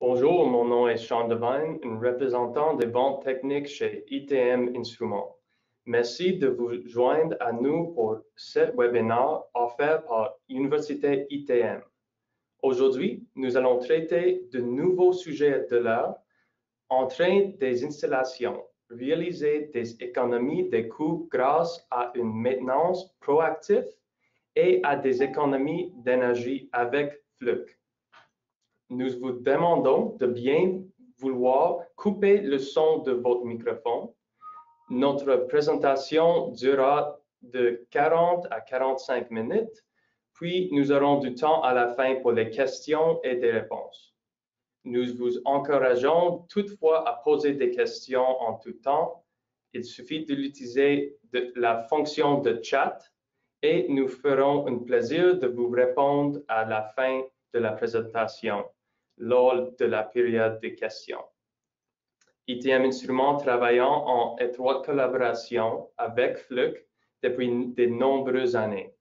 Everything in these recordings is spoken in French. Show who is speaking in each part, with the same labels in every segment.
Speaker 1: Bonjour, mon nom est Sean Devine, un représentant des ventes techniques chez ITM Instruments. Merci de vous joindre à nous pour ce webinaire offert par l'Université ITM. Aujourd'hui, nous allons traiter de nouveaux sujets de l'heure, entraîner des installations, réaliser des économies de coûts grâce à une maintenance proactive et à des économies d'énergie avec Fluke. Nous vous demandons de bien vouloir couper le son de votre microphone. Notre présentation durera de 40 à 45 minutes, puis nous aurons du temps à la fin pour les questions et des réponses. Nous vous encourageons toutefois à poser des questions en tout temps. Il suffit de l'utiliser la fonction de chat et nous ferons un plaisir de vous répondre à la fin de la présentation lors de la période de questions. ITM Instruments travaillant en étroite collaboration avec Fluke depuis de nombreuses années.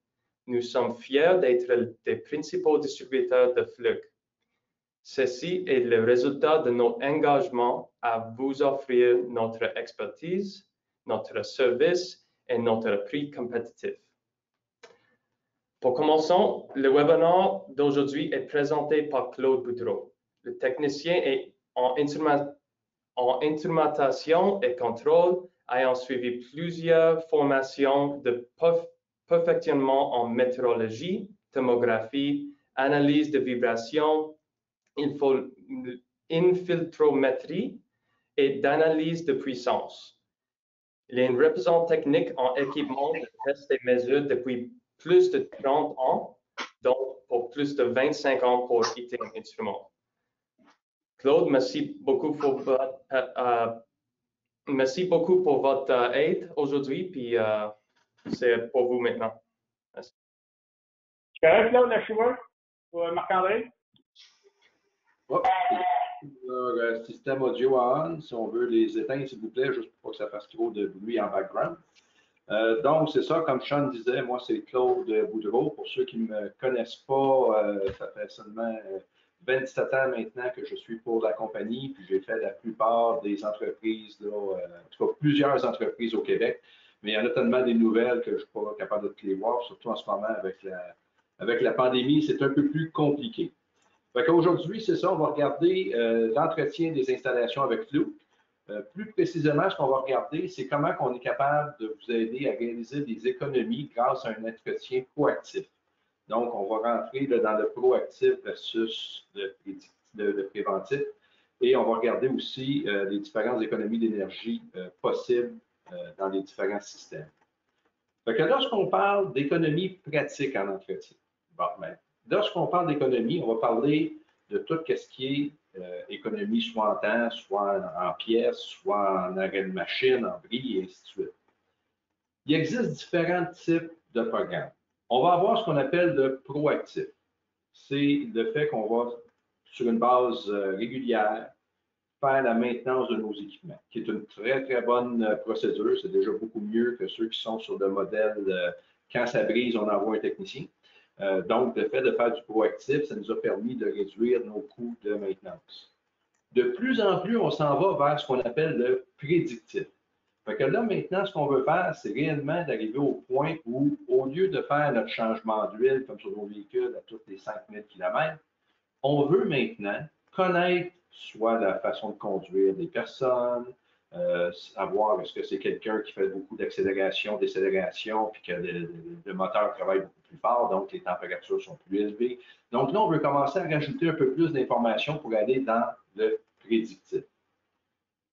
Speaker 1: Nous sommes fiers d'être les principaux distributeurs de Fluke. Ceci est le résultat de notre engagement à vous offrir notre expertise, notre service et notre prix compétitif. Pour commencer, le webinaire d'aujourd'hui est présenté par Claude Boudreau. Le technicien est en instrumentation et contrôle, ayant suivi plusieurs formations de perfectionnement en météorologie, tomographie, analyse de vibrations, infiltrométrie et d'analyse de puissance. Il est un représentant technique en équipement de tests et mesures depuis plus de 30 ans, donc pour plus de 25 ans pour ITM Instruments. Claude, merci beaucoup pour votre aide aujourd'hui, puis c'est pour vous maintenant. Merci.
Speaker 2: Correct, Claude, la chouette, Marc-André?
Speaker 3: Oh, le système audio on, si on veut les éteindre, s'il vous plaît, juste pour pas que ça fasse trop de bruit en background. Donc, c'est ça, comme Sean disait, moi, c'est Claude Boudreau. Pour ceux qui ne me connaissent pas, ça fait seulement 27 ans maintenant que je suis pour la compagnie, puis j'ai fait la plupart des entreprises, là, en tout cas plusieurs entreprises au Québec, mais il y en a tellement des nouvelles que je ne suis pas capable de toutes les voir, surtout en ce moment avec la pandémie, c'est un peu plus compliqué. Aujourd'hui, c'est ça, on va regarder l'entretien des installations avec Fluke. Plus précisément, ce qu'on va regarder, c'est comment on est capable de vous aider à réaliser des économies grâce à un entretien proactif. Donc, on va rentrer là, dans le proactif versus le préventif. Et on va regarder aussi les différentes économies d'énergie possibles dans les différents systèmes. Lorsqu'on parle d'économie pratique en entretien, lorsqu'on parle d'économie, on va parler de tout ce qui est économie, soit en temps, soit en pièces, soit en arrêt de machine, en bris, et ainsi de suite. Il existe différents types de programmes. On va avoir ce qu'on appelle le proactif. C'est le fait qu'on va, sur une base régulière, faire la maintenance de nos équipements, qui est une très, très bonne procédure. C'est déjà beaucoup mieux que ceux qui sont sur le modèle quand ça brise, on envoie un technicien. Donc, le fait de faire du proactif, ça nous a permis de réduire nos coûts de maintenance. De plus en plus, on s'en va vers ce qu'on appelle le prédictif. Fait que là, maintenant, ce qu'on veut faire, c'est réellement d'arriver au point où, au lieu de faire notre changement d'huile, comme sur nos véhicules, à tous les 5000 km, on veut maintenant connaître soit la façon de conduire des personnes, savoir est-ce que c'est quelqu'un qui fait beaucoup d'accélération, décélération, puis que le moteur travaille beaucoup plus fort, donc les températures sont plus élevées. Donc là, on veut commencer à rajouter un peu plus d'informations pour aller dans le prédictif.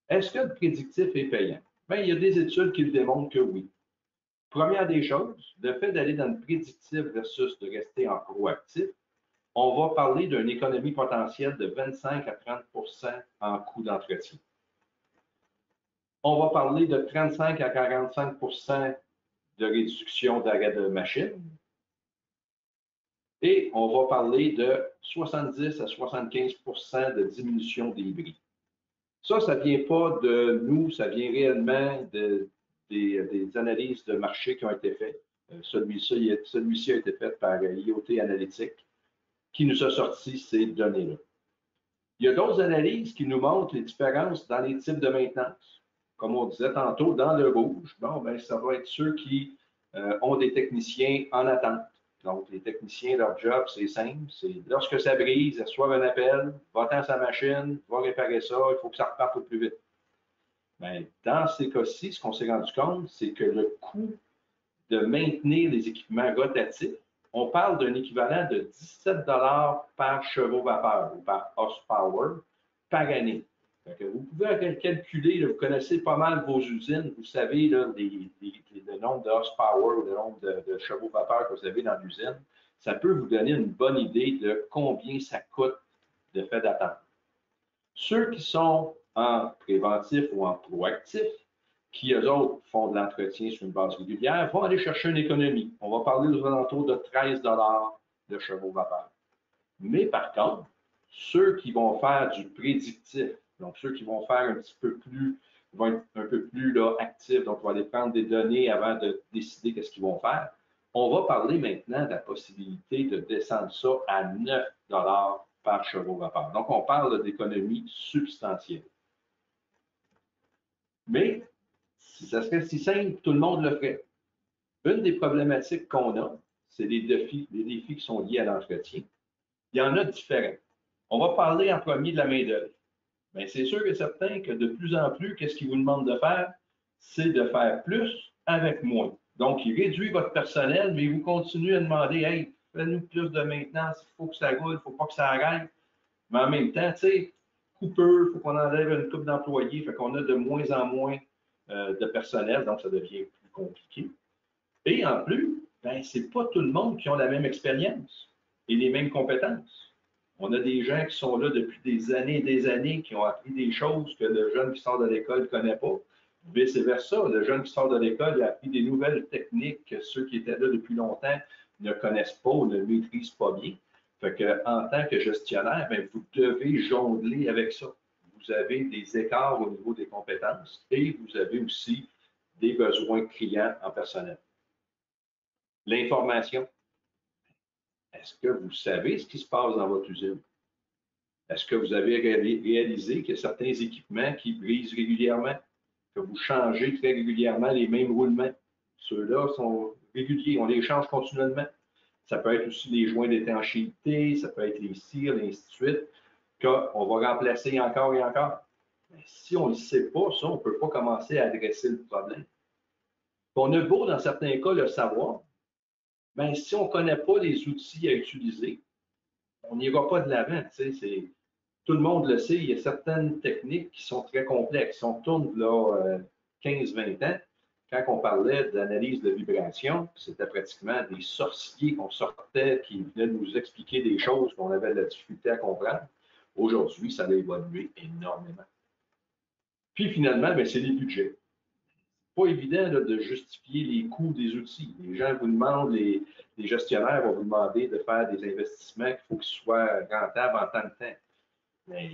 Speaker 3: Est-ce que le prédictif est payant? Bien, il y a des études qui le démontrent que oui. Première des choses, le fait d'aller dans le prédictif versus de rester en proactif, on va parler d'une économie potentielle de 25 à 30 en coût d'entretien. On va parler de 35 à 45 de réduction d'arrêt de machine. Et on va parler de 70 à 75 de diminution des bris. Ça ne vient pas de nous, ça vient réellement des analyses de marché qui ont été faites. Celui-ci a été fait par IoT Analytics, qui nous a sorti ces données-là. Il y a d'autres analyses qui nous montrent les différences dans les types de maintenance. Comme on disait tantôt, dans le rouge, bon, ben, ça va être ceux qui ont des techniciens en attente. Donc, les techniciens, leur job, c'est simple. C'est lorsque ça brise, ils reçoivent un appel, va-t'en sa machine, va réparer ça, il faut que ça reparte au plus vite. Bien, dans ces cas-ci, ce qu'on s'est rendu compte, c'est que le coût de maintenir les équipements rotatifs, on parle d'un équivalent de 17 par chevaux vapeur ou par horsepower par année. Vous pouvez calculer, là, vous connaissez pas mal vos usines, vous savez là, le nombre de horsepower ou le nombre de chevaux vapeur que vous avez dans l'usine. Ça peut vous donner une bonne idée de combien ça coûte de fait d'attente. Ceux qui sont en préventif ou en proactif, qui, eux autres, font de l'entretien sur une base régulière, vont aller chercher une économie. On va parler aux alentours de 13 de chevaux vapeur. Mais par contre, ceux qui vont faire du prédictif, donc ceux qui vont faire un petit peu plus, vont être un peu plus là, actifs, donc vont aller prendre des données avant de décider qu'est-ce qu'ils vont faire, on va parler maintenant de la possibilité de descendre ça à 9 par chevaux vapeur. Donc, on parle d'économie substantielle. Mais, si ça serait si simple, tout le monde le ferait. Une des problématiques qu'on a, c'est les défis qui sont liés à l'entretien. Il y en a différents. On va parler en premier de la main-d'œuvre. Bien, c'est sûr et certain que de plus en plus, qu'est-ce qu'ils vous demandent de faire? C'est de faire plus avec moins. Donc, il réduit votre personnel, mais il vous continue à demander, hey, fais-nous plus de maintenance, il faut que ça roule, il ne faut pas que ça arrête. Mais en même temps, tu sais, coupeur, il faut qu'on enlève une couple d'employés, fait qu'on a de moins en moins de personnel, donc ça devient plus compliqué. Et en plus, ben, ce n'est pas tout le monde qui a la même expérience et les mêmes compétences. On a des gens qui sont là depuis des années, qui ont appris des choses que le jeune qui sort de l'école ne connaît pas. Vice-versa, le jeune qui sort de l'école a appris des nouvelles techniques que ceux qui étaient là depuis longtemps ne connaissent pas ou ne maîtrisent pas bien. Fait que, en tant que gestionnaire, bien, vous devez jongler avec ça. Vous avez des écarts au niveau des compétences et vous avez aussi des besoins clients en personnel. L'information. Est-ce que vous savez ce qui se passe dans votre usine? Est-ce que vous avez réalisé qu'il y a certains équipements qui brisent régulièrement, que vous changez très régulièrement les mêmes roulements? Ceux-là sont réguliers, on les change continuellement. Ça peut être aussi les joints d'étanchéité, ça peut être les cires, et ainsi de suite, qu'on va remplacer encore et encore. Mais si on ne le sait pas, ça, on ne peut pas commencer à adresser le problème. On a beau, dans certains cas, le savoir, bien, si on ne connaît pas les outils à utiliser, on n'ira pas de l'avant. Tout le monde le sait, il y a certaines techniques qui sont très complexes. Si on tourne là 15-20 ans, quand on parlait d'analyse de vibration, c'était pratiquement des sorciers qu'on sortait qui venaient nous expliquer des choses qu'on avait de la difficulté à comprendre. Aujourd'hui, ça a évolué énormément. Puis finalement, bien, c'est les budgets. Pas évident là, de justifier les coûts des outils. Les gens vous demandent, les gestionnaires vont vous demander de faire des investissements qu'il faut qu'ils soient rentables en temps de temps. Mais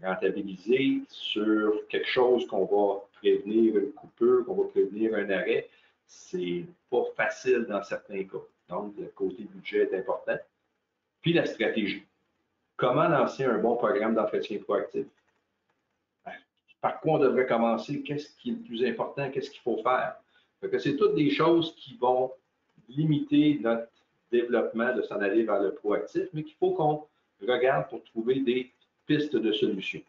Speaker 3: rentabiliser sur quelque chose qu'on va prévenir une coupure, qu'on va prévenir un arrêt, c'est pas facile dans certains cas. Donc, le côté budget est important. Puis la stratégie. Comment lancer un bon programme d'entretien proactif? Par quoi on devrait commencer? Qu'est-ce qui est le plus important? Qu'est-ce qu'il faut faire? C'est toutes des choses qui vont limiter notre développement de s'en aller vers le proactif, mais qu'il faut qu'on regarde pour trouver des pistes de solutions.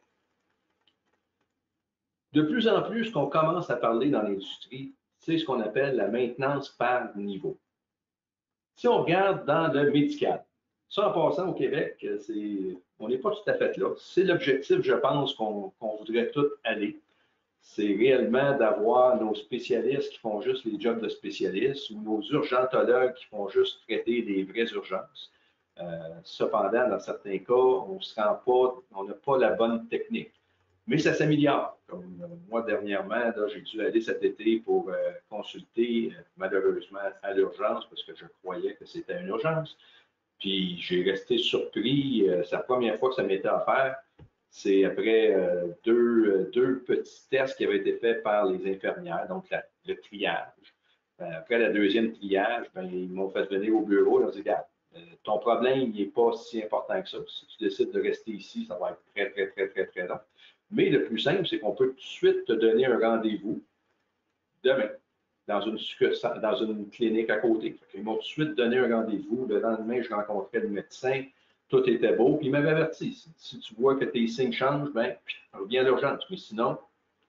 Speaker 3: De plus en plus, ce qu'on commence à parler dans l'industrie, c'est ce qu'on appelle la maintenance par niveau. Si on regarde dans le médical, ça en passant au Québec, on n'est pas tout à fait là. C'est l'objectif, je pense, qu'on voudrait tous aller. C'est réellement d'avoir nos spécialistes qui font juste les jobs de spécialistes ou nos urgentologues qui font juste traiter des vraies urgences. Cependant, dans certains cas, on n'a pas la bonne technique. Mais ça s'améliore. Comme moi, dernièrement, j'ai dû aller cet été pour consulter, malheureusement, à l'urgence, parce que je croyais que c'était une urgence. Puis j'ai resté surpris. C'est la première fois que ça m'était offert. C'est après deux petits tests qui avaient été faits par les infirmières, donc le triage. Après la deuxième triage, ils m'ont fait venir au bureau. Ils ont dit, regarde, ton problème n'est pas si important que ça. Si tu décides de rester ici, ça va être très, très, très, très, très long. Mais le plus simple, c'est qu'on peut tout de suite te donner un rendez-vous demain dans une clinique à côté. Ils m'ont tout de suite donné un rendez-vous. Le lendemain, je rencontrais le médecin. Tout était beau. Puis il m'avait averti. Si tu vois que tes signes changent, bien, reviens à l'urgence. Mais sinon,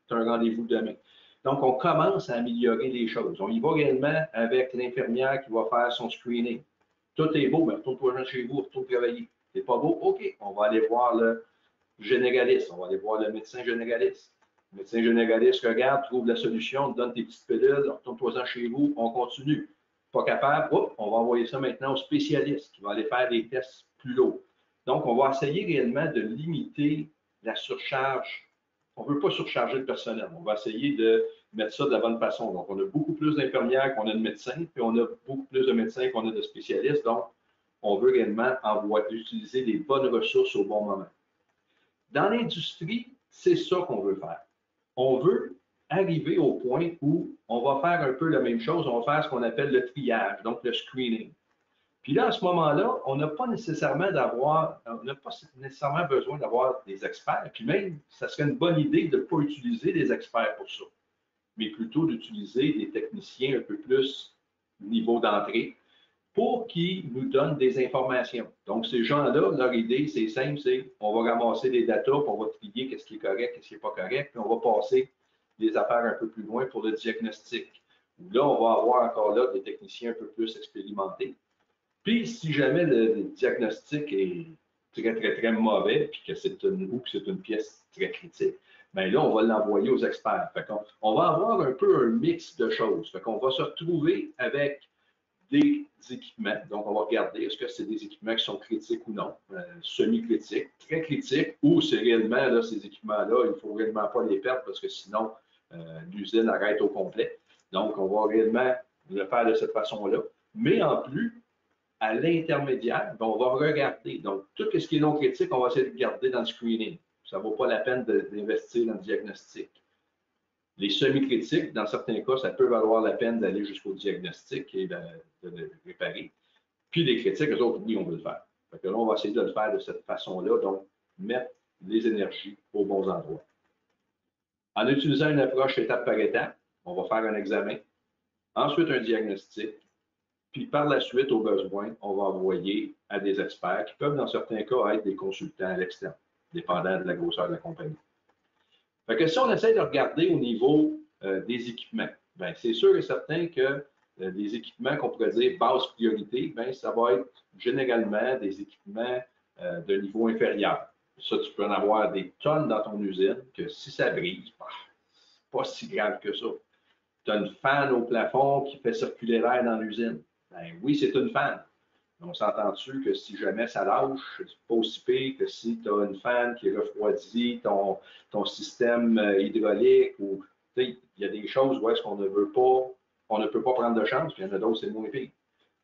Speaker 3: tu as un rendez-vous demain. Donc, on commence à améliorer les choses. On y va réellement avec l'infirmière qui va faire son screening. Tout est beau, mais retourne-toi chez vous, retourne travailler. C'est pas beau? OK, on va aller voir le généraliste, on va aller voir le médecin généraliste. Le médecin généraliste regarde, trouve la solution, te donne tes petites pilules, retourne-toi chez vous, on continue. Pas capable, on va envoyer ça maintenant au spécialiste qui va aller faire des tests plus lourds. Donc, on va essayer réellement de limiter la surcharge. On ne veut pas surcharger le personnel. On va essayer de mettre ça de la bonne façon. Donc, on a beaucoup plus d'infirmières qu'on a de médecins, puis on a beaucoup plus de médecins qu'on a de spécialistes. Donc, on veut réellement utiliser les bonnes ressources au bon moment. Dans l'industrie, c'est ça qu'on veut faire. On veut arriver au point où on va faire un peu la même chose, on va faire ce qu'on appelle le triage, donc le screening. Puis là, à ce moment-là, on n'a pas nécessairement besoin d'avoir des experts, puis même, ça serait une bonne idée de ne pas utiliser des experts pour ça, mais plutôt d'utiliser des techniciens un peu plus niveau d'entrée pour qu'ils nous donnent des informations. Donc, ces gens-là, leur idée, c'est simple, c'est on va ramasser des datas, puis on va trier qu'est-ce qui est correct, qu'est-ce qui n'est pas correct, puis on va passer des affaires un peu plus loin pour le diagnostic. Là, on va avoir encore là des techniciens un peu plus expérimentés. Puis, si jamais le diagnostic est très, très, très mauvais, puis que c'est une pièce très critique, bien là, on va l'envoyer aux experts. Fait on va avoir un peu un mix de choses. Fait qu'on va se retrouver avec des équipements. Donc, on va regarder est-ce que c'est des équipements qui sont critiques ou non, semi-critiques, très critiques, ou c'est réellement, là, ces équipements-là, il ne faut réellement pas les perdre parce que sinon, l'usine arrête au complet. Donc, on va réellement le faire de cette façon-là. Mais en plus, à l'intermédiaire, on va regarder. Donc, tout ce qui est non critique, on va essayer de regarder dans le screening. Ça ne vaut pas la peine d'investir dans le diagnostic. Les semi-critiques, dans certains cas, ça peut valoir la peine d'aller jusqu'au diagnostic et de le réparer. Puis les critiques, eux autres, oui, on veut le faire. Fait que là, on va essayer de le faire de cette façon-là, donc mettre les énergies aux bons endroits. En utilisant une approche étape par étape, on va faire un examen, ensuite un diagnostic, puis par la suite, au besoin, on va envoyer à des experts qui peuvent, dans certains cas, être des consultants à l'externe, dépendant de la grosseur de la compagnie. Fait que si on essaie de regarder au niveau des équipements, bien, c'est sûr et certain que les équipements qu'on pourrait dire basse priorité, bien, ça va être généralement des équipements de niveau inférieur. Ça, tu peux en avoir des tonnes dans ton usine, que si ça brise, c'est pas si grave que ça. Tu as une fan au plafond qui fait circuler l'air dans l'usine. Bien, oui, c'est une fan. On s'entend-tu que si jamais ça lâche, c'est pas aussi pire que si tu as une fan qui refroidit ton système hydraulique ou il y a des choses où est-ce qu'on ne veut pas, on ne peut pas prendre de chance, puis il y en a d'autres, c'est moins pire.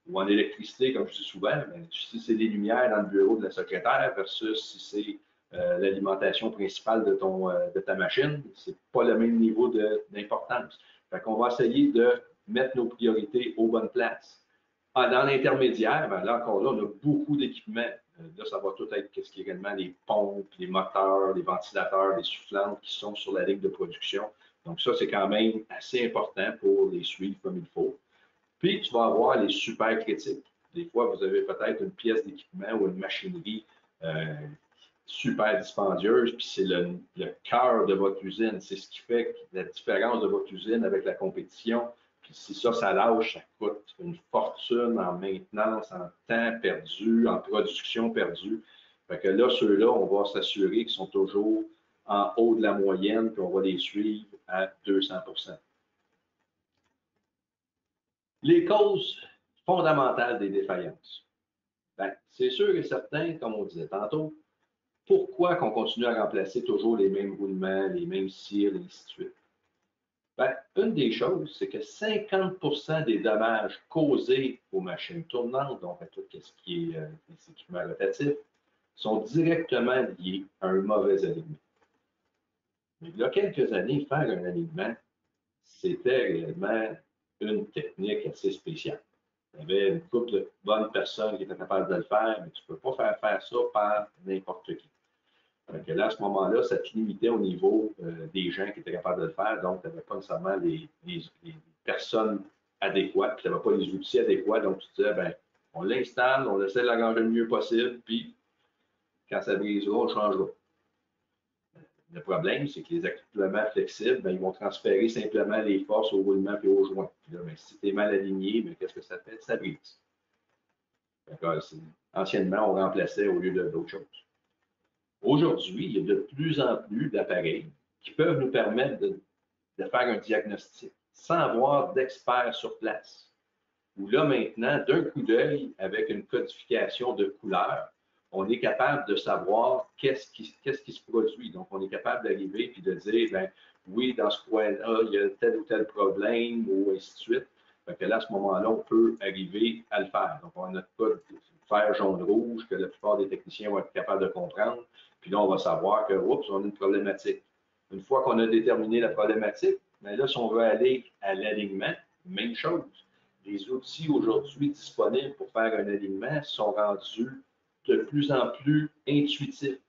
Speaker 3: Ou en électricité, comme je dis souvent, bien, si c'est des lumières dans le bureau de la secrétaire versus si c'est l'alimentation principale de ta machine, c'est pas le même niveau d'importance. Fait qu'on va essayer de mettre nos priorités aux bonnes places. Dans l'intermédiaire, ben là encore là, on a beaucoup d'équipements. Là, ça va tout être ce qui est réellement les pompes, les moteurs, les ventilateurs, les soufflantes qui sont sur la ligne de production. Donc ça, c'est quand même assez important pour les suivre comme il faut. Puis, tu vas avoir les super critiques. Des fois, vous avez peut-être une pièce d'équipement ou une machinerie super dispendieuse, puis c'est le cœur de votre usine. C'est ce qui fait la différence de votre usine avec la compétition. Puis si ça lâche, ça coûte une fortune en maintenance, en temps perdu, en production perdue. Fait que là, ceux-là, on va s'assurer qu'ils sont toujours en haut de la moyenne, puis on va les suivre à 200%. Les causes fondamentales des défaillances. Bien, c'est sûr et certain, comme on disait tantôt, pourquoi qu'on continue à remplacer toujours les mêmes roulements, les mêmes cires, et ainsi de suite? Bien, une des choses, c'est que 50% des dommages causés aux machines tournantes, donc à tout ce qui est des équipements rotatifs, sont directement liés à un mauvais alignement. Mais il y a quelques années, faire un alignement, c'était réellement une technique assez spéciale. Il y avait une couple de bonnes personnes qui étaient capables de le faire, mais tu ne peux pas faire ça par n'importe qui. Donc là, à ce moment-là, ça te limitait au niveau des gens qui étaient capables de le faire. Donc, tu n'avais pas nécessairement les personnes adéquates, puis tu n'avais pas les outils adéquats. Donc, tu disais, ben, on l'installe, on essaie de l'arranger le mieux possible, puis quand ça brisera, on changera. Le problème, c'est que les accouplements flexibles, ben, ils vont transférer simplement les forces au roulement et aux joints. Puis là, ben, si tu es mal aligné, ben, qu'est-ce que ça fait? Ça brise. Anciennement, on remplaçait au lieu d'autres choses. Aujourd'hui, il y a de plus en plus d'appareils qui peuvent nous permettre de faire un diagnostic sans avoir d'experts sur place. Où là, maintenant, d'un coup d'œil, avec une codification de couleurs, on est capable de savoir qu'est-ce qui se produit. Donc, on est capable d'arriver et de dire, ben, oui, dans ce coin-là, il y a tel ou tel problème, ou ainsi de suite. Donc là, à ce moment-là, on peut arriver à le faire. Donc, on a notre code vert, jaune, rouge, que la plupart des techniciens vont être capables de comprendre. Puis là, on va savoir que, oups, on a une problématique. Une fois qu'on a déterminé la problématique, bien là, si on veut aller à l'alignement, même chose. Les outils aujourd'hui disponibles pour faire un alignement sont rendus de plus en plus intuitifs.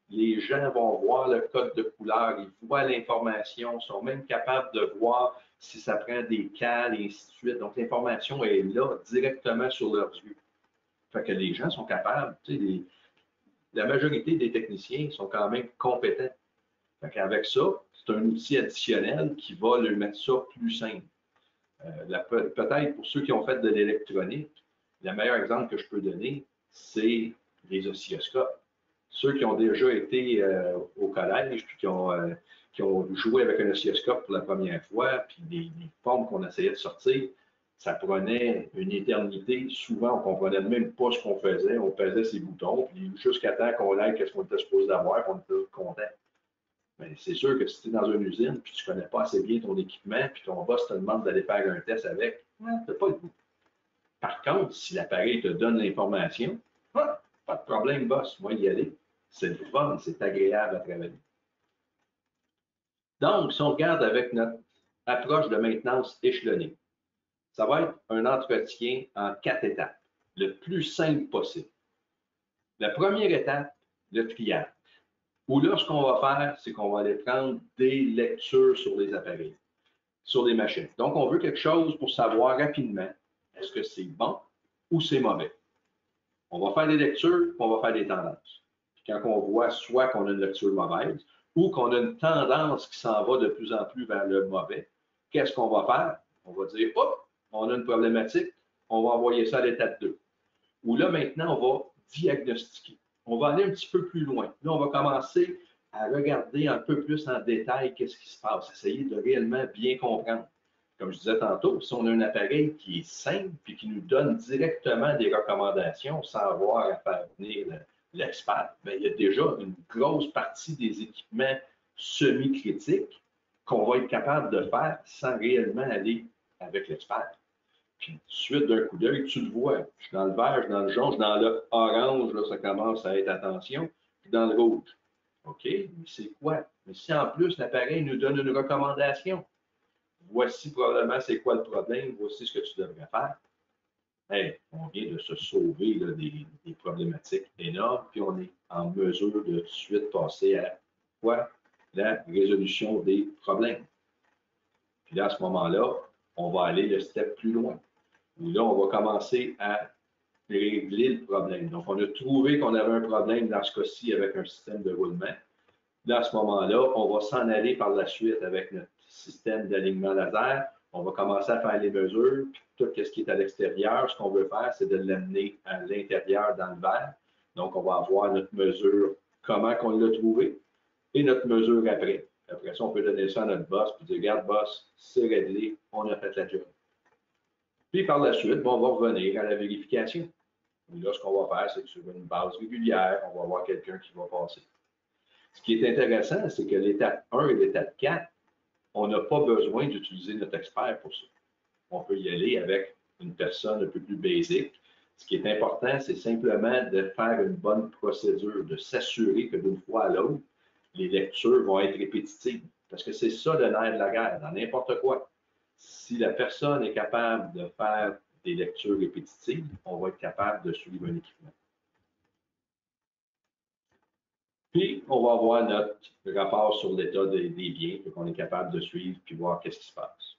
Speaker 3: Les gens vont voir le code de couleur, ils voient l'information, sont même capables de voir si ça prend des cales et ainsi de suite. Donc, l'information est là, directement sur leurs yeux. Fait que les gens sont capables, tu sais, la majorité des techniciens sont quand même compétents. Avec ça, c'est un outil additionnel qui va leur mettre ça plus simple. Peut-être pour ceux qui ont fait de l'électronique, le meilleur exemple que je peux donner, c'est les oscilloscopes. Ceux qui ont déjà été au collège puis qui ont joué avec un oscilloscope pour la première fois, puis des formes qu'on essayait de sortir, ça prenait une éternité. Souvent, on ne comprenait même pas ce qu'on faisait. On pesait ses boutons, puis jusqu'à temps qu'on ait qu'est-ce qu'on était supposé d'avoir, qu'on était content. Mais c'est sûr que si tu es dans une usine, puis tu ne connais pas assez bien ton équipement, puis ton boss te demande d'aller faire un test avec, tu n'as pas le goût. Par contre, si l'appareil te donne l'information, pas de problème, boss, moi y aller. C'est le fun, c'est agréable à travailler. Donc, si on regarde avec notre approche de maintenance échelonnée, ça va être un entretien en 4 étapes, le plus simple possible. La première étape, le triage. Où là, ce qu'on va faire, c'est qu'on va aller prendre des lectures sur les appareils, sur les machines. Donc, on veut quelque chose pour savoir rapidement est-ce que c'est bon ou c'est mauvais. On va faire des lectures, on va faire des tendances. Puis quand on voit soit qu'on a une lecture mauvaise ou qu'on a une tendance qui s'en va de plus en plus vers le mauvais, qu'est-ce qu'on va faire? On va dire, hop, on a une problématique, on va envoyer ça à l'étape 2. Où là, maintenant, on va diagnostiquer. On va aller un petit peu plus loin. Là, on va commencer à regarder un peu plus en détail qu'est-ce qui se passe, essayer de réellement bien comprendre. Comme je disais tantôt, si on a un appareil qui est simple et qui nous donne directement des recommandations sans avoir à faire venir l'expert, bien, il y a déjà une grosse partie des équipements semi-critiques qu'on va être capable de faire sans réellement aller avec l'expert. Puis, suite d'un coup d'œil, tu le vois. Je suis dans le vert, je suis dans le jaune, je suis dans l'orange, là, ça commence à être attention, puis dans le rouge. OK, mais c'est quoi? Mais si en plus l'appareil nous donne une recommandation, voici probablement c'est quoi le problème, voici ce que tu devrais faire. Hey, on vient de se sauver là, des problématiques énormes, puis on est en mesure de tout de suite passer à quoi? La résolution des problèmes. Puis là, à ce moment-là, on va aller le step plus loin. Où là, on va commencer à régler le problème. Donc, on a trouvé qu'on avait un problème dans ce cas-ci avec un système de roulement. Là, à ce moment-là, on va s'en aller par la suite avec notre système d'alignement laser. On va commencer à faire les mesures, puis tout ce qui est à l'extérieur, ce qu'on veut faire, c'est de l'amener à l'intérieur dans le verre. Donc, on va avoir notre mesure, comment qu'on l'a trouvé, et notre mesure après. Après ça, on peut donner ça à notre boss, puis dire, regarde, boss, c'est réglé, on a fait la job. Puis par la suite, on va revenir à la vérification. Là, ce qu'on va faire, c'est que sur une base régulière, on va avoir quelqu'un qui va passer. Ce qui est intéressant, c'est que l'étape 1 et l'étape 4, on n'a pas besoin d'utiliser notre expert pour ça. On peut y aller avec une personne un peu plus basique. Ce qui est important, c'est simplement de faire une bonne procédure, de s'assurer que d'une fois à l'autre, les lectures vont être répétitives. Parce que c'est ça le nerf de la guerre, dans n'importe quoi. Si la personne est capable de faire des lectures répétitives, on va être capable de suivre un équipement. Puis, on va avoir notre rapport sur l'état des biens, donc on est capable de suivre puis voir qu'est-ce qui se passe.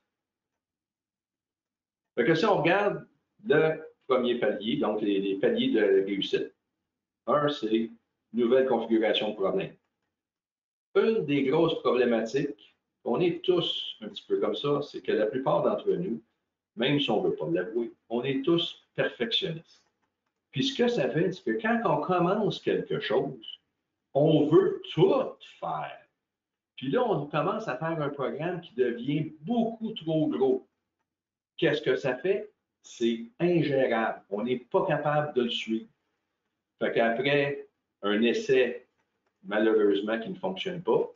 Speaker 3: Fait que si on regarde le premier palier, donc les paliers de réussite, un, c'est nouvelle configuration de problème. Une des grosses problématiques, on est tous un petit peu comme ça, c'est que la plupart d'entre nous, même si on ne veut pas l'avouer, on est tous perfectionnistes. Puis ce que ça fait, c'est que quand on commence quelque chose, on veut tout faire. Puis là, on commence à faire un programme qui devient beaucoup trop gros. Qu'est-ce que ça fait? C'est ingérable. On n'est pas capable de le suivre. Fait qu'après un essai, malheureusement, qui ne fonctionne pas,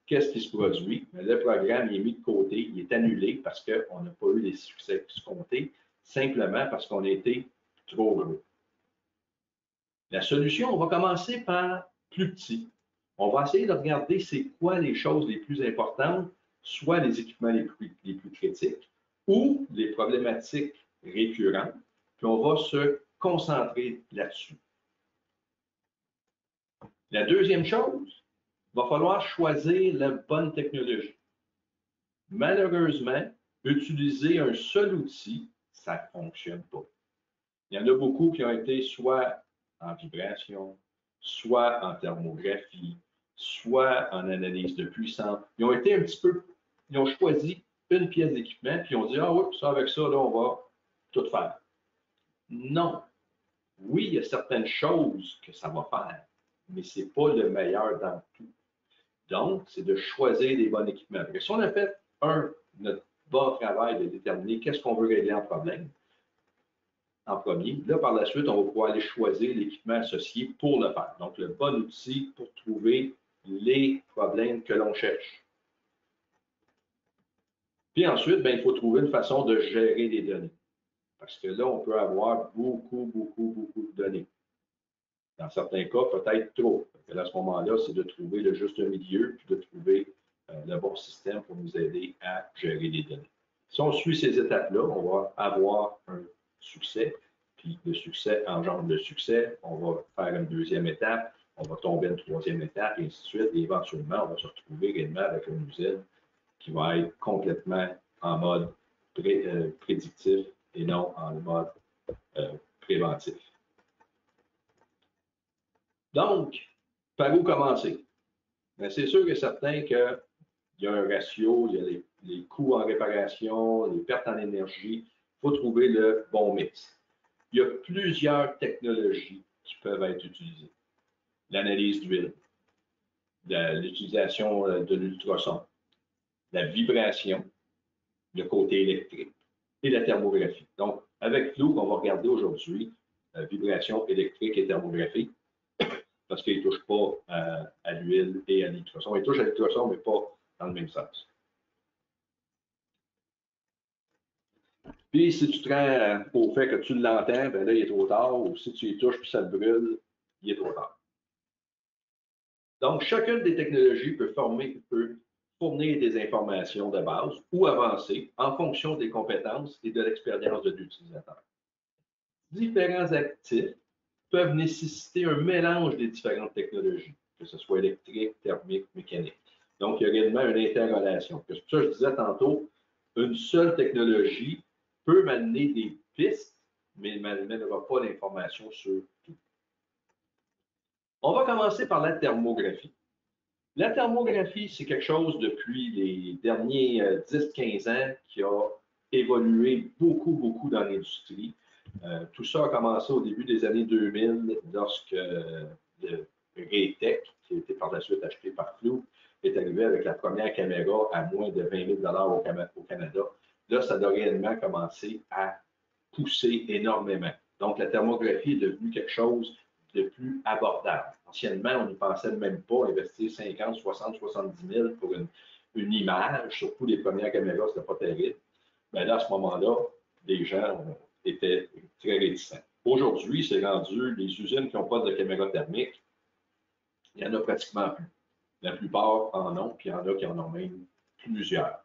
Speaker 3: qu'est-ce qui se produit? Le programme est mis de côté, il est annulé parce qu'on n'a pas eu les succès escomptés, simplement parce qu'on a été trop gros. La solution, on va commencer par plus petit. On va essayer de regarder c'est quoi les choses les plus importantes, soit les équipements les plus critiques ou les problématiques récurrentes, puis on va se concentrer là-dessus. La deuxième chose, il va falloir choisir la bonne technologie. Malheureusement, utiliser un seul outil, ça ne fonctionne pas. Il y en a beaucoup qui ont été soit en vibration, soit en thermographie, soit en analyse de puissance. Ils ont été un petit peu, ils ont choisi une pièce d'équipement, puis ils ont dit, ah oui, ça, avec ça, là, on va tout faire. Non. Oui, il y a certaines choses que ça va faire, mais ce n'est pas le meilleur dans tout. Donc, c'est de choisir les bons équipements. Parce que si on a fait notre bon travail de déterminer qu'est-ce qu'on veut régler en problème, en premier, là, par la suite, on va pouvoir aller choisir l'équipement associé pour le faire. Donc, le bon outil pour trouver les problèmes que l'on cherche. Puis ensuite, bien, il faut trouver une façon de gérer les données. Parce que là, on peut avoir beaucoup de données. Dans certains cas, peut-être trop. À ce moment-là, c'est de trouver le juste milieu, puis de trouver le bon système pour nous aider à gérer les données. Si on suit ces étapes-là, on va avoir un succès, puis le succès engendre le succès. On va faire une deuxième étape, on va tomber une troisième étape, et ainsi de suite. Et éventuellement, on va se retrouver réellement avec une usine qui va être complètement en mode prédictif et non en mode préventif. Donc, par où commencer? C'est sûr et certain qu'il y a un ratio, il y a les coûts en réparation, les pertes en énergie. Il faut trouver le bon mix. Il y a plusieurs technologies qui peuvent être utilisées. L'analyse d'huile, l'utilisation de l'ultrason, la vibration, le côté électrique et la thermographie. Donc, avec Fluke, on va regarder aujourd'hui vibration électrique et thermographie parce qu'il ne touche pas à l'huile et à l'ultrason. Il touche à l'ultrason, mais pas dans le même sens. Puis, si tu te rends au fait que tu l'entends, ben là, il est trop tard. Ou si tu y touches puis ça te brûle, il est trop tard. Donc, chacune des technologies peut fournir des informations de base ou avancées en fonction des compétences et de l'expérience de l'utilisateur. Différents actifs peuvent nécessiter un mélange des différentes technologies, que ce soit électrique, thermique, mécanique. Donc, il y a également une interrelation. C'est pour ça que je disais tantôt, une seule technologie peut m'amener des pistes, mais ne m'amènera pas l'information sur tout. On va commencer par la thermographie. La thermographie, c'est quelque chose depuis les derniers 10-15 ans qui a évolué beaucoup dans l'industrie. Tout ça a commencé au début des années 2000 lorsque le Raytech, qui a été par la suite acheté par Fluke, est arrivé avec la première caméra à moins de 20 000 au Canada. Là, ça a réellement commencé à pousser énormément. Donc, la thermographie est devenue quelque chose de plus abordable. Anciennement, on n'y pensait même pas investir 50, 60, 70 000 pour une image, surtout les premières caméras, ce n'était pas terrible. Mais là, à ce moment-là, les gens étaient très réticents. Aujourd'hui, c'est rendu, les usines qui n'ont pas de caméra thermique, il n'y en a pratiquement plus. La plupart en ont, puis il y en a qui en ont même plusieurs.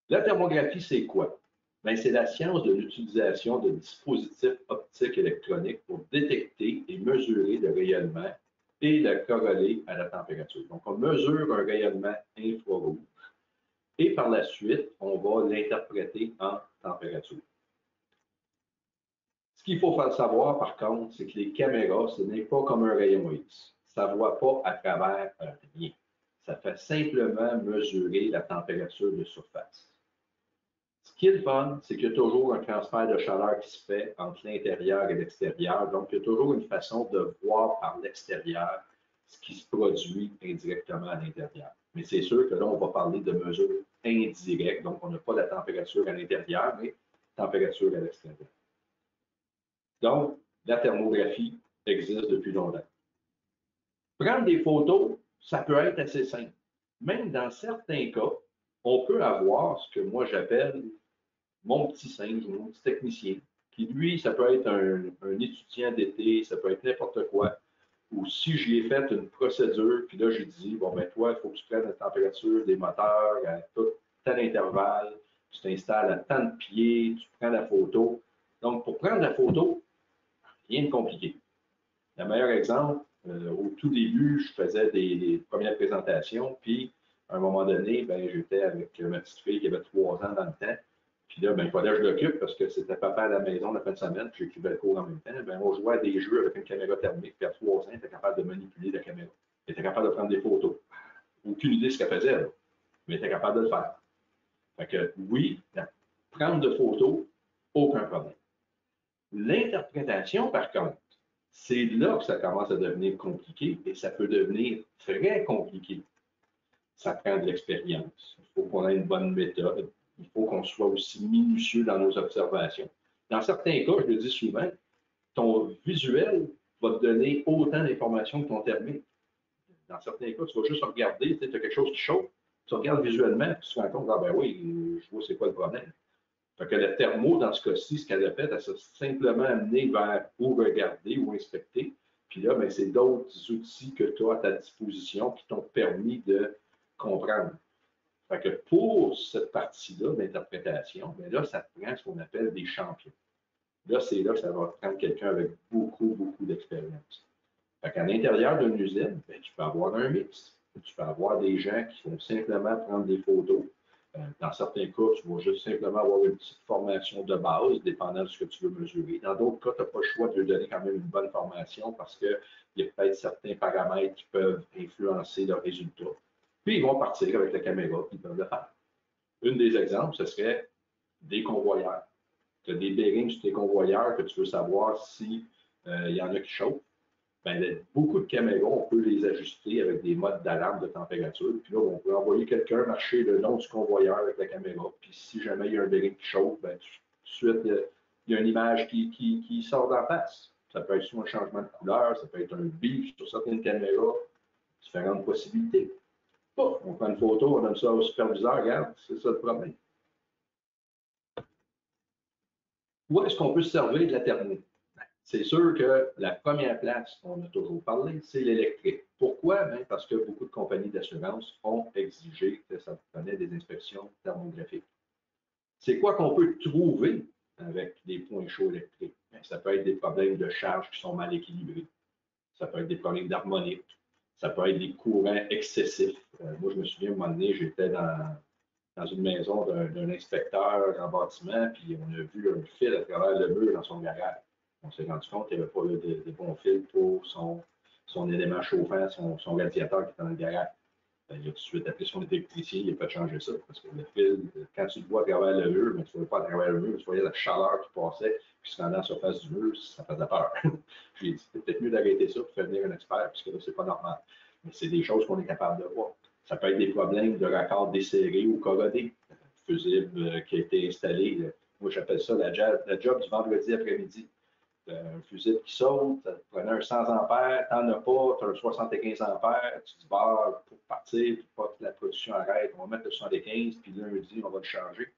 Speaker 3: La thermographie, c'est quoi? Ben, c'est la science de l'utilisation de dispositifs optiques électroniques pour détecter et mesurer le rayonnement et le corréler à la température. Donc, on mesure un rayonnement infrarouge et par la suite, on va l'interpréter en température. Ce qu'il faut faire savoir, par contre, c'est que les caméras, ce n'est pas comme un rayon X. Ça ne voit pas à travers rien. Ça fait simplement mesurer la température de surface. Ce qui est le fun, c'est qu'il y a toujours un transfert de chaleur qui se fait entre l'intérieur et l'extérieur. Donc, il y a toujours une façon de voir par l'extérieur ce qui se produit indirectement à l'intérieur. Mais c'est sûr que là, on va parler de mesures indirectes. Donc, on n'a pas la température à l'intérieur, mais température à l'extérieur. Donc, la thermographie existe depuis longtemps. Prendre des photos, ça peut être assez simple. Même dans certains cas, on peut avoir ce que moi j'appelle mon petit singe, mon petit technicien, qui lui, ça peut être un étudiant d'été, ça peut être n'importe quoi. Ou si j'y ai fait une procédure, puis là, j'ai dit, bon, ben toi, il faut que tu prennes la température des moteurs à tel intervalle, tu t'installes à tant de pieds, tu prends la photo. Donc, pour prendre la photo, rien de compliqué. Le meilleur exemple, au tout début, je faisais des premières présentations, puis à un moment donné, ben, j'étais avec ma petite fille qui avait 3 ans dans le temps. Puis là, ben, il fallait que je l'occupe parce que c'était papa à la maison la fin de semaine, puis j'écrivais le cours en même temps. Ben, on jouait à des jeux avec une caméra thermique, puis à 3 ans, il était capable de manipuler la caméra. Il était capable de prendre des photos. Aucune idée de ce qu'elle faisait, là, mais il était capable de le faire. Fait que oui, prendre de photos, aucun problème. L'interprétation, par contre, c'est là que ça commence à devenir compliqué et ça peut devenir très compliqué. Ça prend de l'expérience. Il faut qu'on ait une bonne méthode. Il faut qu'on soit aussi minutieux dans nos observations. Dans certains cas, je le dis souvent, ton visuel va te donner autant d'informations que ton thermique. Dans certains cas, tu vas juste regarder, tu as quelque chose qui chauffe, tu regardes visuellement, puis tu te rends compte, ah ben oui, je vois c'est quoi le problème. Fait que le thermo, dans ce cas-ci, ce qu'elle a fait, elle s'est simplement amenée vers où regarder ou inspecter. Puis là, ben, c'est d'autres outils que tu as à ta disposition qui t'ont permis de comprendre. Fait que pour cette partie-là d'interprétation, ben là, ça prend ce qu'on appelle des champions. Là, c'est là que ça va prendre quelqu'un avec beaucoup, beaucoup d'expérience. Fait qu'à l'intérieur d'une usine, ben, tu peux avoir un mix. Tu peux avoir des gens qui vont simplement prendre des photos. Dans certains cas, tu vas juste simplement avoir une petite formation de base, dépendant de ce que tu veux mesurer. Dans d'autres cas, tu n'as pas le choix de lui donner quand même une bonne formation parce qu'il y a peut-être certains paramètres qui peuvent influencer le résultat. Puis, ils vont partir avec la caméra, puis ils peuvent le faire. Un des exemples, ce serait des convoyeurs. Tu as des bearings sur tes convoyeurs que tu veux savoir s'il y en a qui chauffent. Ben, beaucoup de caméras, on peut les ajuster avec des modes d'alarme de température. Puis là, on peut envoyer quelqu'un marcher le long du convoyeur avec la caméra. Puis si jamais il y a un bearing qui chauffe, ben, tout de suite, il y a une image qui sort d'en face. Ça peut être soit un changement de couleur, ça peut être un bip sur certaines caméras, différentes possibilités. Bon, on prend une photo, on donne ça au superviseur, regarde, c'est ça le problème. Où est-ce qu'on peut se servir de la thermo? C'est sûr que la première place, on a toujours parlé, c'est l'électrique. Pourquoi? Bien, parce que beaucoup de compagnies d'assurance ont exigé que ça prenait des inspections thermographiques. C'est quoi qu'on peut trouver avec des points chauds électriques? Bien, ça peut être des problèmes de charge qui sont mal équilibrés. Ça peut être des problèmes d'harmonique. Ça peut être des courants excessifs. Moi, je me souviens, à un moment donné, j'étais dans une maison d'un inspecteur en bâtiment, puis on a vu un fil à travers le mur dans son garage. On s'est rendu compte qu'il n'y avait pas de bons fils pour son élément chauffant, son radiateur qui était dans le garage. Il a tout de suite appelé son électricien, il a fait changer ça. Parce que le fil, quand tu le vois à travers le mur, mais tu ne vois pas à travers le mur, tu voyais la chaleur qui passait, puis se rendait à la surface du mur, ça faisait peur. J'ai dit, c'est peut-être mieux d'arrêter ça pour faire venir un expert, puisque là, c'est pas normal. Mais c'est des choses qu'on est capable de voir. Ça peut être des problèmes de raccord desserré ou corrodé. Fusible qui a été installé, moi j'appelle ça la job du vendredi après-midi. Un fusible qui saute, tu prenais un 100 ampères, tu n'en as pas, tu as un 75 ampères, tu te dis, bah, pour partir, pour pas que la production arrête, on va mettre le 75, puis lundi, on va le changer.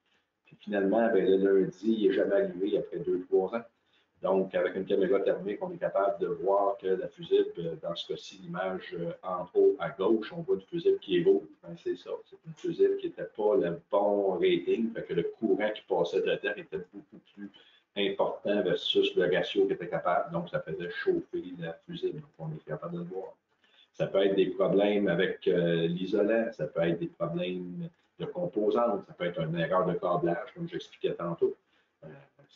Speaker 3: Puis finalement, ben, le lundi, il n'est jamais arrivé après 2-3 ans. Donc, avec une caméra thermique, on est capable de voir que la fusible, dans ce cas-ci, l'image en haut à gauche, on voit une fusible qui est rouge. Ben, c'est ça, c'est une fusible qui n'était pas le bon rating, fait que le courant qui passait dedans était beaucoup plus important versus le ratio qui était capable. Donc, ça faisait chauffer la fusible. Donc, on est capable de le voir. Ça peut être des problèmes avec l'isolant, ça peut être des problèmes de composantes, ça peut être une erreur de câblage, comme j'expliquais tantôt.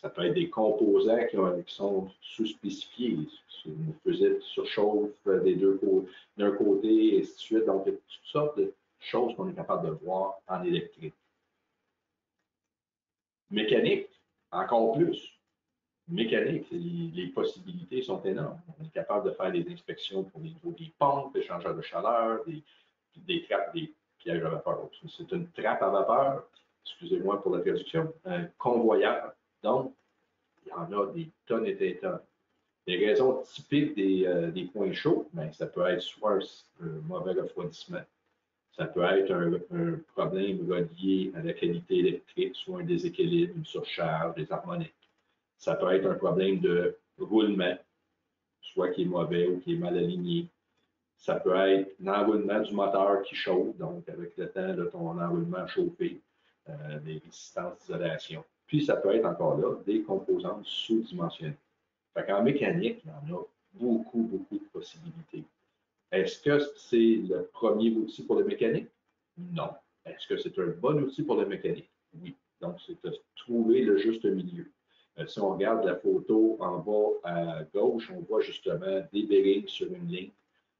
Speaker 3: Ça peut être des composants qui sont sous-spécifiés. Une fusible surchauffe d'un côté, et ainsi de suite. Donc, il y a toutes sortes de choses qu'on est capable de voir en électrique. Mécanique, encore plus. Mécanique, les possibilités sont énormes. On est capable de faire des inspections pour les niveaux des pompes, des échangeurs de chaleur, des trappes, des pièges à vapeur. C'est une trappe à vapeur, excusez-moi pour la traduction, un convoyeur. Donc, il y en a des tonnes et des tonnes. Les raisons typiques des points chauds, bien, ça peut être soit un mauvais refroidissement, ça peut être un problème relié à la qualité électrique, soit un déséquilibre, une surcharge, des harmoniques. Ça peut être un problème de roulement, soit qui est mauvais ou qui est mal aligné. Ça peut être l'enroulement du moteur qui chauffe, donc avec le temps de ton enroulement chauffé, des résistances d'isolation. Puis ça peut être encore là des composantes sous-dimensionnées. En mécanique, il y en a beaucoup, beaucoup de possibilités. Est-ce que c'est le premier outil pour le mécanique? Non. Est-ce que c'est un bon outil pour le mécanique? Oui. Donc, c'est de trouver le juste milieu. Si on regarde la photo en bas à gauche, on voit justement des bearings sur une ligne.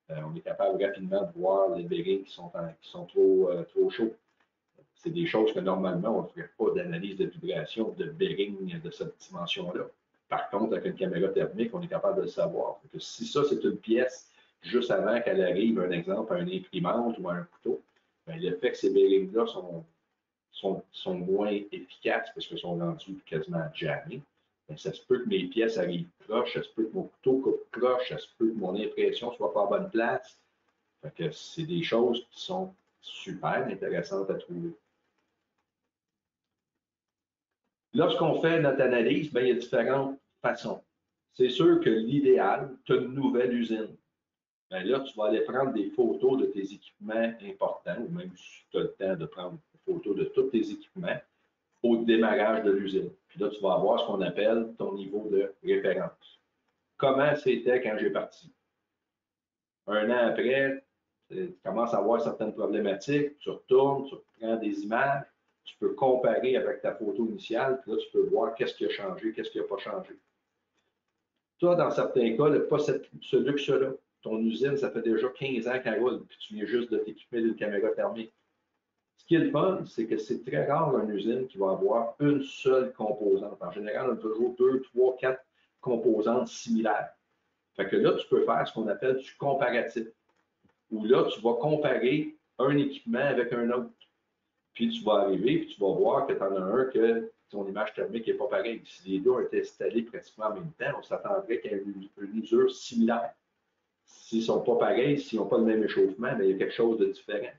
Speaker 3: On est capable rapidement de voir les bearings qui sont trop chauds. C'est des choses que normalement, on ne ferait pas d'analyse de vibration de bearing de cette dimension-là. Par contre, avec une caméra thermique, on est capable de le savoir. Donc, si ça, c'est une pièce juste avant qu'elle arrive, un exemple, à une imprimante ou à un couteau, bien, le fait que ces bearings-là sont moins efficaces parce qu'ils sont rendus quasiment jammés. Ça se peut que mes pièces arrivent croches, ça se peut que mon couteau coupe croche, ça se peut que mon impression ne soit pas à bonne place. C'est des choses qui sont super intéressantes à trouver. Lorsqu'on fait notre analyse, bien, il y a différentes façons. C'est sûr que l'idéal, tu as une nouvelle usine. Bien là, tu vas aller prendre des photos de tes équipements importants, ou même si tu as le temps de prendre des photos de tous tes équipements au démarrage de l'usine. Puis là, tu vas avoir ce qu'on appelle ton niveau de référence. Comment c'était quand j'ai parti? Un an après, tu commences à avoir certaines problématiques, tu retournes, tu prends des images, tu peux comparer avec ta photo initiale, puis là, tu peux voir qu'est-ce qui a changé, qu'est-ce qui n'a pas changé. Toi, dans certains cas, tu n'as pas ce luxe-là. Ton usine, ça fait déjà 15 ans qu'elle roule, puis tu viens juste de t'équiper d'une caméra thermique. Ce qui est le fun, c'est que c'est très rare une usine qui va avoir une seule composante. En général, on a toujours 2, 3, 4 composantes similaires. Fait que là, tu peux faire ce qu'on appelle du comparatif, où là, tu vas comparer un équipement avec un autre. Puis tu vas arriver, puis tu vas voir que tu en as un que ton image thermique n'est pas pareille. Si les deux ont été installés pratiquement en même temps, on s'attendrait qu'il y ait une usure similaire. S'ils ne sont pas pareils, s'ils n'ont pas le même échauffement, bien, il y a quelque chose de différent.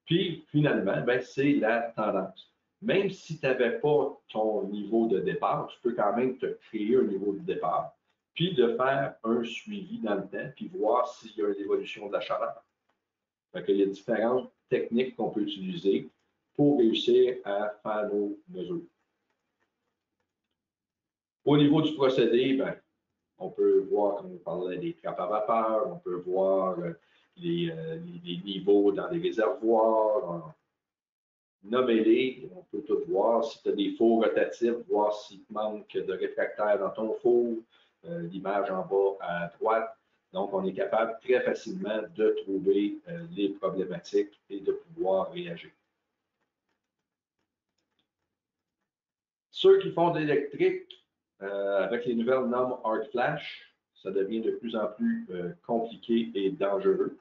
Speaker 3: Puis, finalement, ben, c'est la tendance. Même si tu n'avais pas ton niveau de départ, tu peux quand même te créer un niveau de départ, puis de faire un suivi dans le temps, puis voir s'il y a une évolution de la chaleur. Fait qu'il y a différentes techniques qu'on peut utiliser pour réussir à faire nos mesures. Au niveau du procédé, ben, on peut voir, comme on parlait, des trappes à vapeur, on peut voir les niveaux dans les réservoirs, nommez-les, on peut tout voir. Si tu as des fours rotatifs, voir s'il te manque de réfractaire dans ton four, l'image en bas à droite. Donc, on est capable très facilement de trouver les problématiques et de pouvoir réagir. Ceux qui font de l'électrique, avec les nouvelles normes Arc Flash, ça devient de plus en plus compliqué et dangereux.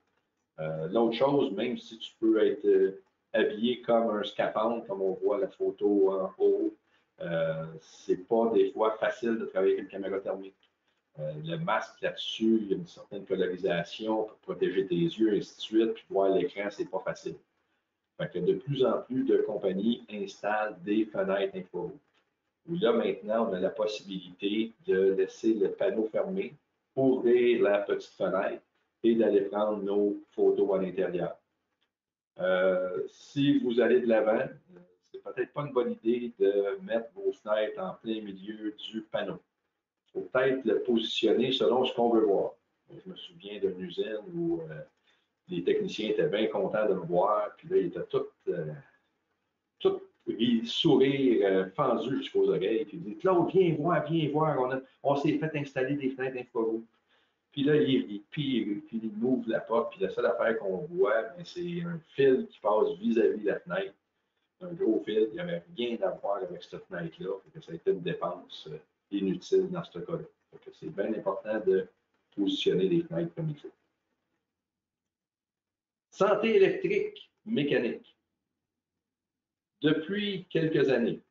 Speaker 3: L'autre chose, même si tu peux être habillé comme un scaphandre, comme on voit la photo en haut, c'est pas des fois facile de travailler avec une caméra thermique. Le masque là-dessus, il y a une certaine colorisation pour protéger tes yeux, et ainsi de suite, puis voir l'écran, c'est pas facile. Fait que de plus en plus de compagnies installent des fenêtres infrarouges. où là, maintenant, on a la possibilité de laisser le panneau fermé, ouvrir la petite fenêtre et d'aller prendre nos photos à l'intérieur. Si vous allez de l'avant, c'est peut-être pas une bonne idée de mettre vos fenêtres en plein milieu du panneau. Il faut peut-être le positionner selon ce qu'on veut voir. Je me souviens d'une usine où les techniciens étaient bien contents de me voir, puis là, ils étaient tous sourire fendu jusqu'aux oreilles, puis ils disent Claude, viens voir, on s'est fait installer des fenêtres infrarouges. Puis là, il ouvre la porte, puis la seule affaire qu'on voit, c'est un fil qui passe vis-à-vis de la fenêtre. Un gros fil, il n'y avait rien à voir avec cette fenêtre-là. Ça a été une dépense inutile dans ce cas-là. C'est bien important de positionner les fenêtres comme il faut. Santé électrique, mécanique. Depuis quelques années,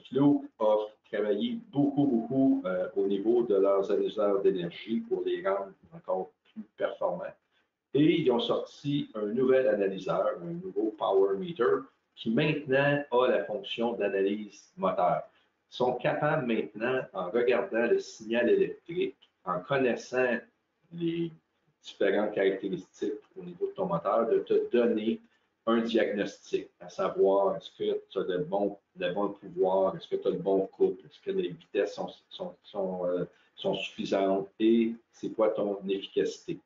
Speaker 3: Fluke a travaillé beaucoup au niveau de leurs analyseurs d'énergie pour les rendre encore plus performants. Et ils ont sorti un nouvel analyseur, un nouveau Power Meter, qui maintenant a la fonction d'analyse moteur. Ils sont capables maintenant, en regardant le signal électrique, en connaissant les différentes caractéristiques au niveau de ton moteur, de te donner un diagnostic, à savoir est-ce que tu as le bon pouvoir, est-ce que tu as le bon couple, est-ce que les vitesses sont suffisantes et c'est quoi ton efficacité.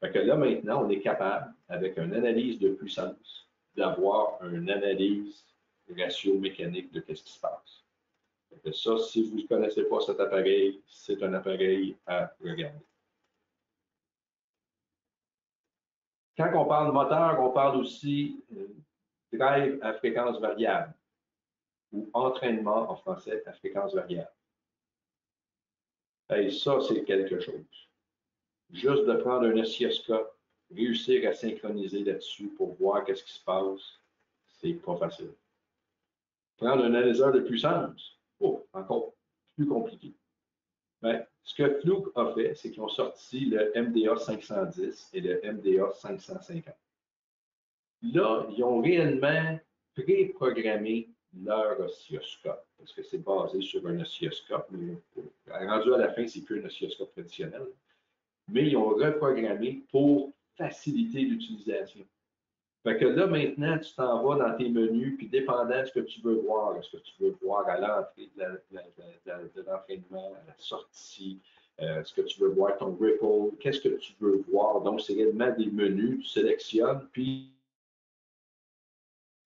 Speaker 3: Fait que là, maintenant, on est capable, avec une analyse de puissance, d'avoir une analyse ratio mécanique de ce qui se passe. Fait que ça, si vous ne connaissez pas cet appareil, c'est un appareil à regarder. Quand on parle moteur, on parle aussi drive à fréquence variable ou entraînement en français à fréquence variable. Et ça, c'est quelque chose. Juste de prendre un oscilloscope, réussir à synchroniser là-dessus pour voir qu'est-ce qui se passe, c'est pas facile. Prendre un analyseur de puissance, encore plus compliqué. Mais ce que Fluke a fait, c'est qu'ils ont sorti le MDA 510 et le MDA 550. Là, ils ont réellement préprogrammé leur oscilloscope, parce que c'est basé sur un oscilloscope, mais rendu à la fin, c'est plus un oscilloscope traditionnel. Mais ils ont reprogrammé pour faciliter l'utilisation. Fait que là, maintenant, tu t'en vas dans tes menus, puis dépendant de ce que tu veux voir, est-ce que tu veux voir à l'entrée de l'entraînement, à la sortie, est-ce que tu veux voir ton ripple, qu'est-ce que tu veux voir? Donc, c'est réellement des menus, tu sélectionnes, puis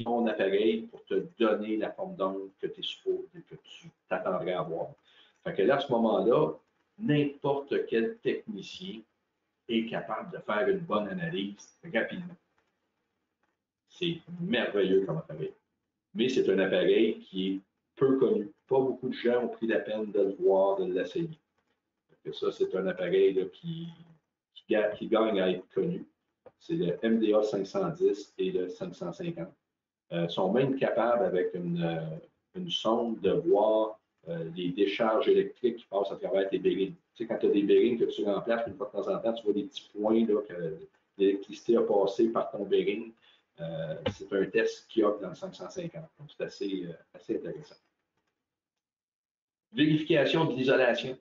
Speaker 3: ton appareil pour te donner la forme d'onde que tu es supposé, que tu t'attendrais à voir. Fait que là, à ce moment-là, n'importe quel technicien est capable de faire une bonne analyse rapidement. C'est merveilleux comme appareil. Mais c'est un appareil qui est peu connu. Pas beaucoup de gens ont pris la peine de le voir, de l'essayer. Ça, c'est un appareil là, qui gagne à être connu. C'est le MDA 510 et le 550. Sont même capables, avec une sonde, de voir les décharges électriques qui passent à travers tes bearings. Tu sais, quand tu as des bearings que tu remplaces, une fois de temps en temps, tu vois des petits points là, que l'électricité a passé par ton bearing. C'est un test qu'il y a dans le 550. Donc, c'est assez intéressant. Vérification de l'isolation.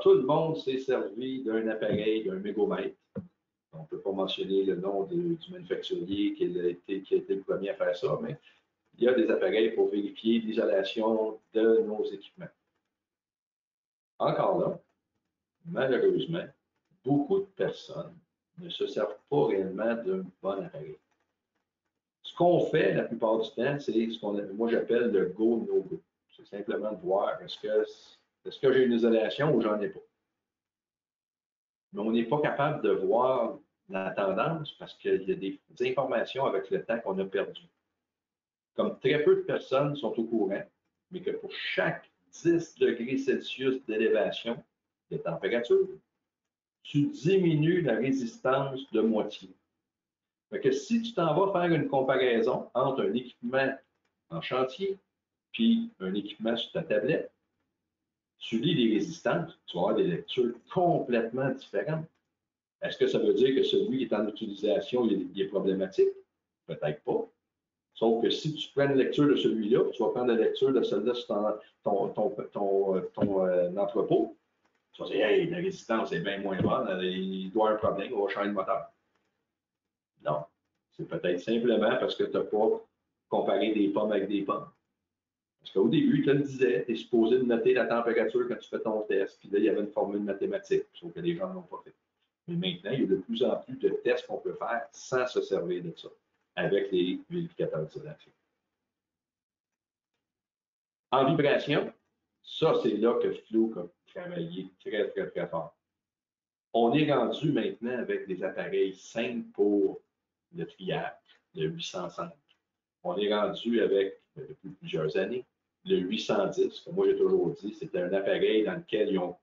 Speaker 3: Tout le monde s'est servi d'un appareil, d'un mégomètre. On ne peut pas mentionner le nom du manufacturier qui a été le premier à faire ça, mais il y a des appareils pour vérifier l'isolation de nos équipements. Encore là, malheureusement, beaucoup de personnes ne se servent pas réellement d'un bon appareil. Ce qu'on fait la plupart du temps, c'est ce que moi j'appelle le go, no go. C'est simplement de voir est-ce que j'ai une isolation ou j'en ai pas. Mais on n'est pas capable de voir la tendance parce qu'il y a des informations avec le temps qu'on a perdu. Comme très peu de personnes sont au courant, mais que pour chaque 10 degrés Celsius d'élévation de température, tu diminues la résistance de moitié. Fait que si tu t'en vas faire une comparaison entre un équipement en chantier puis un équipement sur ta tablette, tu lis les résistances, tu vas avoir des lectures complètement différentes. Est-ce que ça veut dire que celui qui est en utilisation, il est problématique? Peut-être pas. Sauf que si tu prends une lecture de celui-là, tu vas prendre la lecture de celle-là sur ton entrepôt, tu vas dire, hey, la résistance est bien moins bonne, il doit y avoir un problème, on va changer le moteur. Non. C'est peut-être simplement parce que tu n'as pas comparé des pommes avec des pommes. Parce qu'au début, tu le disais, tu es supposé noter la température quand tu fais ton test, puis là, il y avait une formule mathématique, sauf que les gens ne l'ont pas fait. Mais maintenant, il y a de plus en plus de tests qu'on peut faire sans se servir de ça, avec les vérificateurs d'isolation. En vibration, ça, c'est là que Fluke a travaillé très, très, très fort. On est rendu maintenant avec des appareils simples pour le triage, le 805. On est rendu avec, depuis plusieurs années, le 810, que moi j'ai toujours dit, c'était un appareil dans lequel ils ont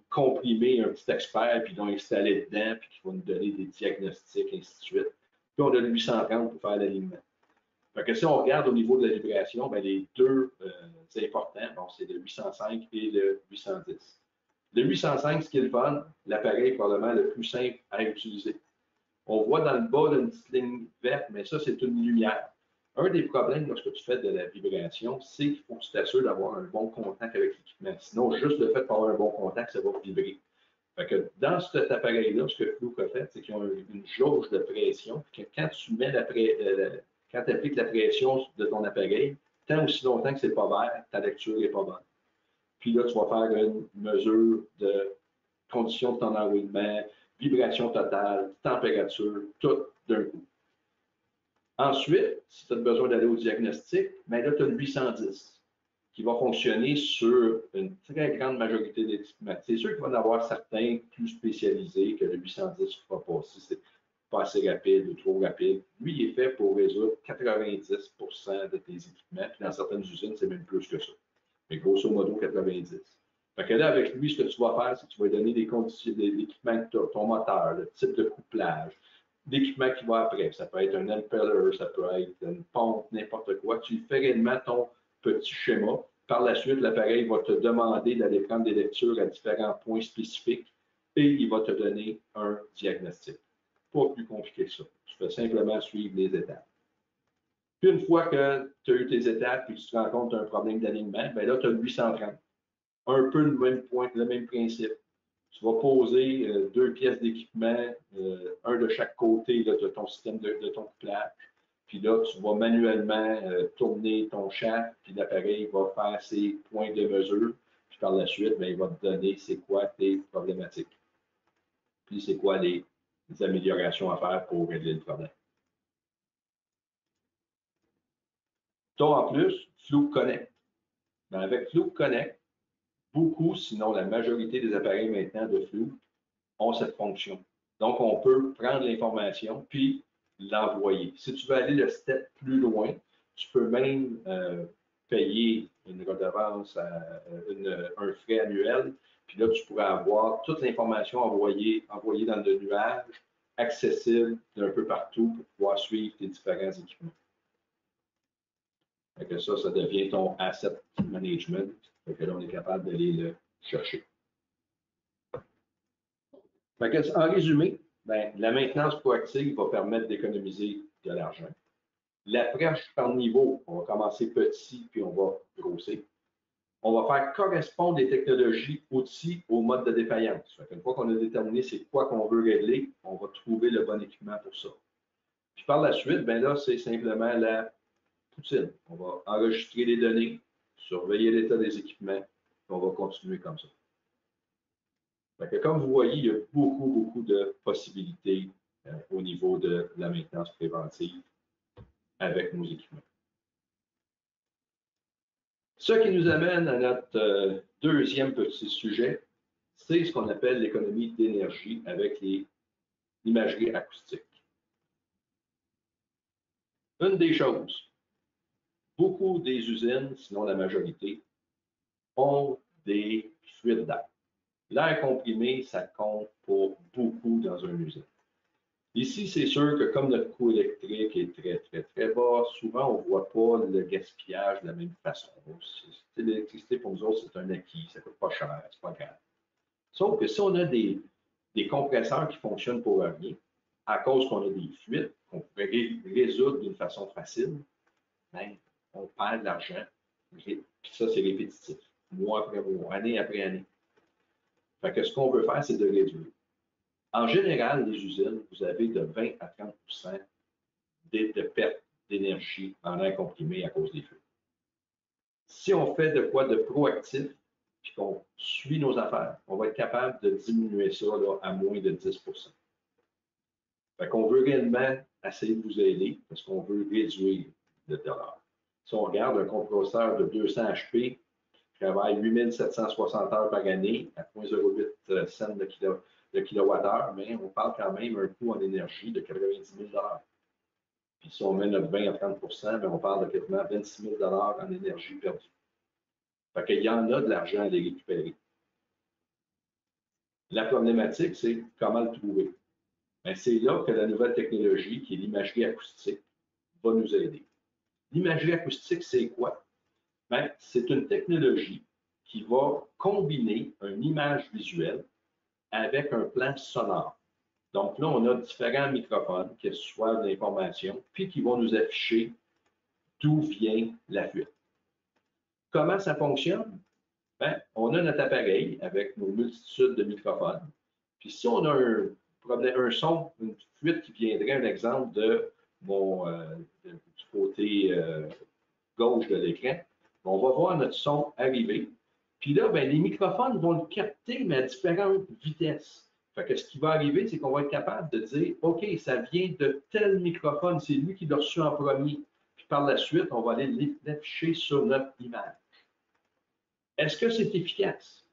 Speaker 3: comprimé un petit expert, puis ils l'ont installé dedans, puis qui va nous donner des diagnostics, ainsi de suite. Puis on a le 830 pour faire l'alignement. Fait que si on regarde au niveau de la vibration, bien, les deux importants, bon, c'est le 805 et le 810. Le 805, ce qui est le fun, l'appareil probablement le plus simple à utiliser. On voit dans le bas d'une petite ligne verte, mais ça, c'est une lumière. Un des problèmes lorsque tu fais de la vibration, c'est qu'il faut que tu t'assures d'avoir un bon contact avec l'équipement. Sinon, juste le fait d'avoir un bon contact, ça va vibrer. Fait que dans cet appareil-là, ce que Fluke a fait, c'est qu'ils ont une jauge de pression. Que quand tu mets quand tu appliques la pression de ton appareil, tant aussi longtemps que ce n'est pas vert, ta lecture n'est pas bonne. Puis là, tu vas faire une mesure de conditions de ton enroulement, vibration totale, température, tout d'un coup. Ensuite, si tu as besoin d'aller au diagnostic, bien là, tu as le 810 qui va fonctionner sur une très grande majorité d'équipements. C'est sûr qu'il va y en avoir certains plus spécialisés que le 810 ne fera pas. Si c'est pas assez rapide ou trop rapide, lui, il est fait pour résoudre 90% de tes équipements. Puis dans certaines usines, c'est même plus que ça. Mais grosso modo, 90. Fait que là, avec lui, ce que tu vas faire, c'est que tu vas donner des conditions, l'équipement que tu as, ton moteur, le type de couplage, l'équipement qui va après. Ça peut être un impeller, ça peut être une pompe, n'importe quoi. Tu fais réellement ton petit schéma. Par la suite, l'appareil va te demander d'aller prendre des lectures à différents points spécifiques et il va te donner un diagnostic. Pas plus compliqué que ça. Tu fais simplement suivre les étapes. Puis une fois que tu as eu tes étapes et que tu te rends compte que tu as un problème d'alignement, bien là, tu as le 830. Un peu le même point, le même principe. Tu vas poser deux pièces d'équipement, un de chaque côté là, de ton système de ton couplage. Puis là, tu vas manuellement tourner ton shaft, puis l'appareil va faire ses points de mesure. Puis par la suite, bien, il va te donner c'est quoi tes problématiques. Puis c'est quoi les améliorations à faire pour régler le problème. Tu as en plus Fluke Connect. Mais avec Fluke Connect, beaucoup, sinon la majorité des appareils maintenant de Fluke ont cette fonction. Donc, on peut prendre l'information puis l'envoyer. Si tu veux aller le step plus loin, tu peux même payer une redevance, un frais annuel, puis là, tu pourrais avoir toute l'information envoyée dans le nuage, accessible d'un peu partout pour pouvoir suivre tes différents équipements. Fait que ça devient ton asset management. Fait que là, on est capable d'aller le chercher. Fait que, en résumé, ben, la maintenance proactive va permettre d'économiser de l'argent. L'approche par niveau, on va commencer petit puis on va grossir. On va faire correspondre les technologies outils au mode de défaillance. Fait une fois qu'on a déterminé c'est quoi qu'on veut régler, on va trouver le bon équipement pour ça. Puis par la suite, ben là, c'est simplement la poutine. On va enregistrer les données, surveiller l'état des équipements, puis on va continuer comme ça. Fait que comme vous voyez, il y a beaucoup de possibilités au niveau de la maintenance préventive avec nos équipements. Ce qui nous amène à notre deuxième petit sujet, c'est ce qu'on appelle l'économie d'énergie avec l'imagerie acoustique. Une des choses, beaucoup des usines, sinon la majorité, ont des fuites d'air. L'air comprimé, ça compte pour beaucoup dans une usine. Ici, c'est sûr que comme notre coût électrique est très bas, souvent, on ne voit pas le gaspillage de la même façon. L'électricité, pour nous autres, c'est un acquis, ça ne coûte pas cher, c'est pas grave. Sauf que si on a des compresseurs qui fonctionnent pour rien, à cause qu'on a des fuites qu'on pourrait résoudre d'une façon facile, ben, on perd de l'argent. Puis ça, c'est répétitif, mois après mois, année après année. Fait que ce qu'on veut faire, c'est de réduire. En général, les usines, vous avez de 20 à 30 de perte d'énergie en air comprimé à cause des fuites. Si on fait de quoi de proactif, puis qu'on suit nos affaires, on va être capable de diminuer ça là, à moins de 10 Fait qu'on veut réellement essayer de vous aider parce qu'on veut réduire le dollar. Si on regarde un compresseur de 200 HP qui travaille 8760 heures par année à 0,08 cents de kilowattheure, mais on parle quand même d'un coût en énergie de 90 000 Puis si on met notre 20 à 30 bien, on parle de quasiment 26 000 en énergie perdue. Fait qu'il y en a de l'argent à les récupérer. La problématique, c'est comment le trouver. C'est là que la nouvelle technologie, qui est l'imagerie acoustique, va nous aider. L'imagerie acoustique, c'est quoi? C'est une technologie qui va combiner une image visuelle avec un plan sonore. Donc là, on a différents microphones qui reçoivent l'information, puis qui vont nous afficher d'où vient la fuite. Comment ça fonctionne? On a notre appareil avec nos multitudes de microphones. Puis si on a un problème, un son, une fuite qui viendrait, un exemple de mon du côté gauche de l'écran, on va voir notre son arriver. Puis là, les microphones vont le capter, mais à différentes vitesses. Fait que ce qui va arriver, c'est qu'on va être capable de dire, OK, ça vient de tel microphone, c'est lui qui l'a reçu en premier. Puis par la suite, on va aller l'afficher sur notre image. Est-ce que c'est efficace?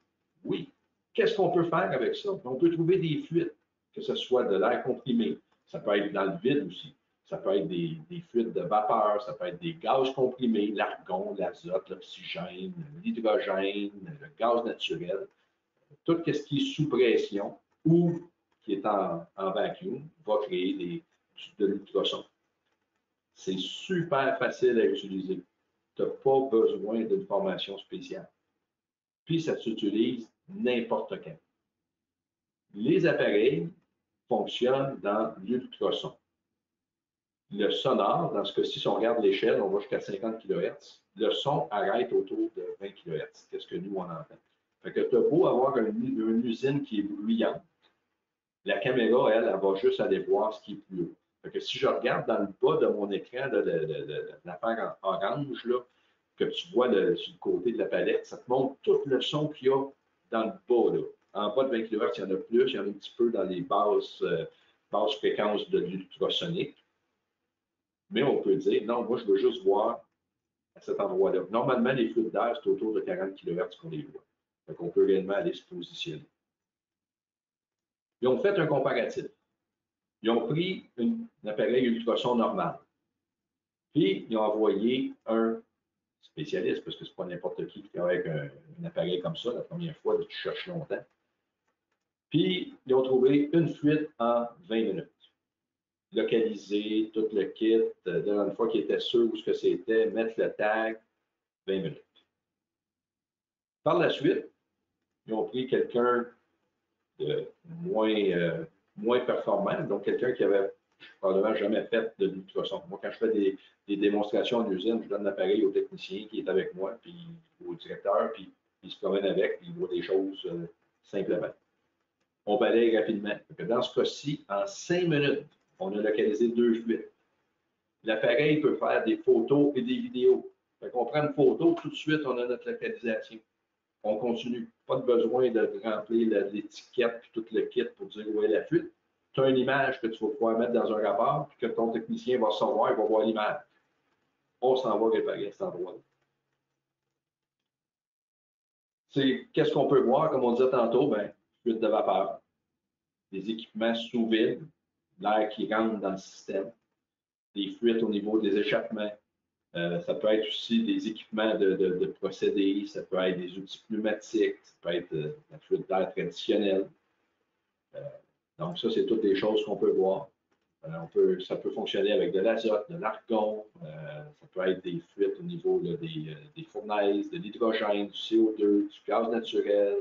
Speaker 3: Oui. Qu'est-ce qu'on peut faire avec ça? On peut trouver des fuites, que ce soit de l'air comprimé, ça peut être dans le vide aussi, ça peut être des fuites de vapeur, ça peut être des gaz comprimés, l'argon, l'azote, l'oxygène, l'hydrogène, le gaz naturel. Tout ce qui est sous pression ou qui est en vacuum va créer de l'ultrason. C'est super facile à utiliser. Tu n'as pas besoin d'une formation spéciale. Puis ça s'utilise n'importe quand. Les appareils fonctionnent dans l'ultrason. Le sonore, dans ce cas-ci, si on regarde l'échelle, on va jusqu'à 50 kHz. Le son arrête autour de 20 kHz. Qu'est-ce que nous, on entend? Fait que tu as beau avoir une usine qui est bruyante, la caméra, elle va juste aller voir ce qui est plus haut. Fait que si je regarde dans le bas de mon écran, de l'affaire orange, là, que tu vois sur le côté de la palette, ça te montre tout le son qu'il y a dans le bas. Là. En bas de 20 kHz, il y en a plus, il y en a un petit peu dans les basses fréquences de l'ultrasonique. Mais on peut dire, non, moi, je veux juste voir à cet endroit-là. Normalement, les flux d'air, c'est autour de 40 kHz qu'on les voit. Donc, on peut réellement aller se positionner. Ils ont fait un comparatif. Ils ont pris un appareil ultrason normal. Puis, ils ont envoyé un spécialiste, parce que ce n'est pas n'importe qui travaille avec un appareil comme ça, la première fois, tu cherches longtemps. Puis, ils ont trouvé une fuite en 20 minutes. Localiser tout le kit, une fois qu'ils étaient sûrs où ce que c'était, mettre le tag, 20 minutes. Par la suite, ils ont pris quelqu'un de moins performant, donc quelqu'un qui avait probablement jamais fait de l'ultrason. Moi, quand je fais des démonstrations en usine, je donne l'appareil au technicien qui est avec moi, puis au directeur, puis il se promène avec, puis il voit des choses simplement. On balaye rapidement. Dans ce cas-ci, en 5 minutes, on a localisé 2 fuites. L'appareil peut faire des photos et des vidéos. On prend une photo, tout de suite, on a notre localisation. On continue. Pas de besoin de remplir l'étiquette et tout le kit pour dire où est la fuite. Tu as une image que tu vas pouvoir mettre dans un rapport, puis que ton technicien va recevoir, il va voir l'image. On s'en va réparer à cet endroit-là. Qu'est-ce qu'on peut voir, comme on disait tantôt? Fuite de vapeur, des équipements sous vide, l'air qui rentre dans le système, des fuites au niveau des échappements. Ça peut être aussi des équipements de procédés, ça peut être des outils pneumatiques, ça peut être la fuite d'air traditionnelle. Donc, ça, c'est toutes des choses qu'on peut voir. Ça peut fonctionner avec de l'azote, de l'argon, ça peut être des fuites au niveau là, des fournaises, de l'hydrogène, du CO2, du gaz naturel,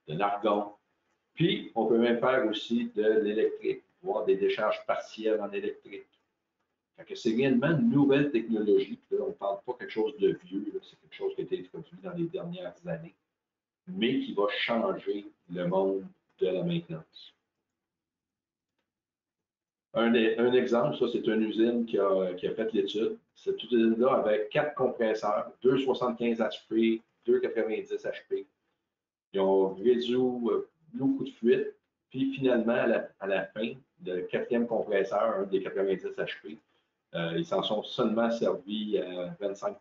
Speaker 3: de l'argon. Puis, on peut même faire aussi de l'électrique. voire des décharges partielles en électrique. C'est réellement une nouvelle technologie. Là, on ne parle pas quelque chose de vieux, c'est quelque chose qui a été introduit dans les dernières années, mais qui va changer le monde de la maintenance. Un exemple, ça, c'est une usine qui a fait l'étude. Cette usine-là avait 4 compresseurs, 2,75 HP, 2,90 HP. Ils ont réduit beaucoup de fuite. Puis finalement, à la fin, le 4e compresseur, un des 90 HP, ils s'en sont seulement servis à 25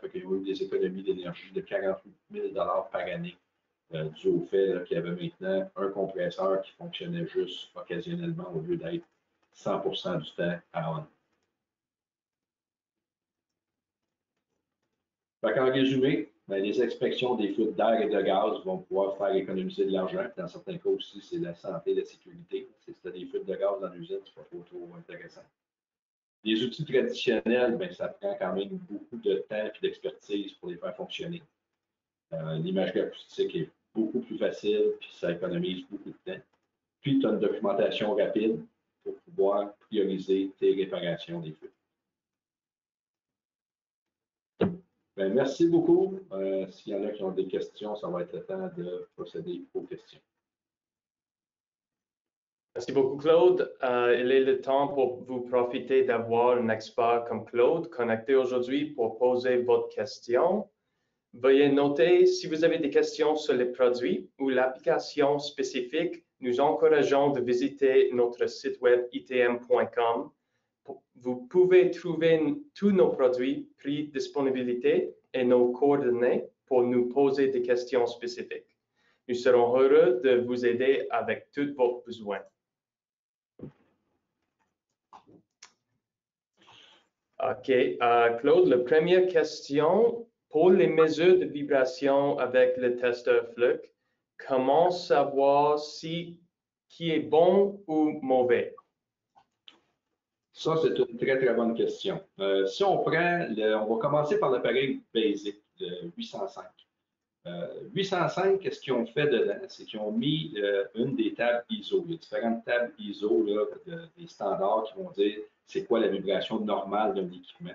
Speaker 3: fait qu'ils ont eu des économies d'énergie de 48 000 par année, dû au fait qu'il y avait maintenant un compresseur qui fonctionnait juste occasionnellement au lieu d'être 100 du temps à on. En résumé, les inspections des fuites d'air et de gaz vont pouvoir faire économiser de l'argent. Dans certains cas aussi, c'est la santé et la sécurité. Si tu as des fuites de gaz dans l'usine, ce n'est pas trop intéressant. Les outils traditionnels, ça prend quand même beaucoup de temps et d'expertise pour les faire fonctionner. L'imagerie acoustique est beaucoup plus facile, puis ça économise beaucoup de temps. Puis, tu as une documentation rapide pour pouvoir prioriser tes réparations des fuites. Merci beaucoup. S'il y en a qui ont des questions, ça va être le temps de procéder aux questions.
Speaker 1: Merci beaucoup, Claude. Il est le temps pour vous profiter d'avoir un expert comme Claude connecté aujourd'hui pour poser votre question. Veuillez noter si vous avez des questions sur les produits ou l'application spécifique. Nous encourageons de visiter notre site web itm.com. Vous pouvez trouver tous nos produits, prix, disponibilité et nos coordonnées pour nous poser des questions spécifiques. Nous serons heureux de vous aider avec tous vos besoins. OK. Claude, la première question, pour les mesures de vibration avec le testeur Fluke, comment savoir qui est bon ou mauvais?
Speaker 3: Ça, c'est une très, très bonne question. Si on prend, on va commencer par l'appareil basic, le 805. 805, qu'est-ce qu'ils ont fait dedans? C'est qu'ils ont mis une des tables ISO. Il y a différentes tables ISO, là, des standards qui vont dire c'est quoi la vibration normale d'un équipement.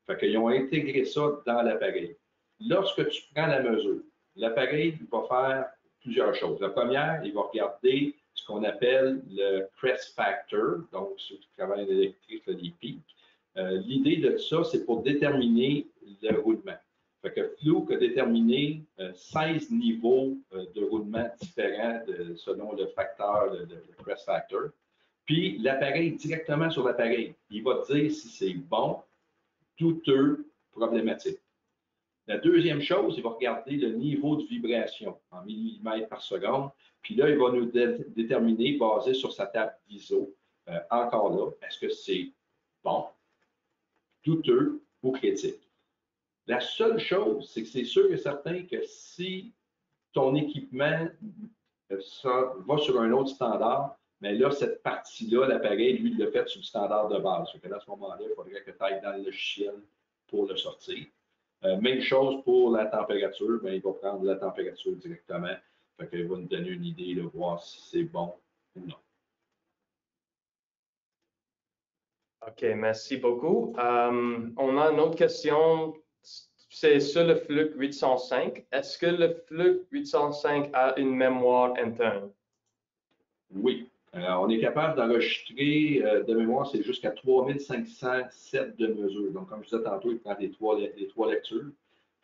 Speaker 3: Fait qu'ils ont intégré ça dans l'appareil. Lorsque tu prends la mesure, l'appareil va faire plusieurs choses. La première, il va regarder ce qu'on appelle le crest factor, donc ceux qui travaillent en électrique, les pics. L'idée de ça, c'est pour déterminer le roulement. Fait que Fluke a déterminé 16 niveaux de roulement différents selon le facteur, le crest factor. Puis l'appareil, directement sur l'appareil, il va te dire si c'est bon, douteux, problématique. La deuxième chose, il va regarder le niveau de vibration en millimètres par seconde. Puis là, il va nous déterminer, basé sur sa table d'ISO, encore là, est-ce que c'est bon, douteux ou critique. La seule chose, c'est que c'est sûr et certain que si ton équipement va sur un autre standard, mais là, cette partie-là, l'appareil, lui, il l'a fait sur le standard de base. Donc, à ce moment-là, il faudrait que tu ailles dans le logiciel pour le sortir. Même chose pour la température, il va prendre la température directement. Fait qu'il va nous donner une idée de voir si c'est bon ou non.
Speaker 1: OK, merci beaucoup. On a une autre question. C'est sur le Fluke 805. Est-ce que le Fluke 805 a une mémoire interne?
Speaker 3: Oui. On est capable d'enregistrer de mémoire, c'est jusqu'à 3507 de mesures. Donc, comme je disais tantôt, il prend les trois lectures.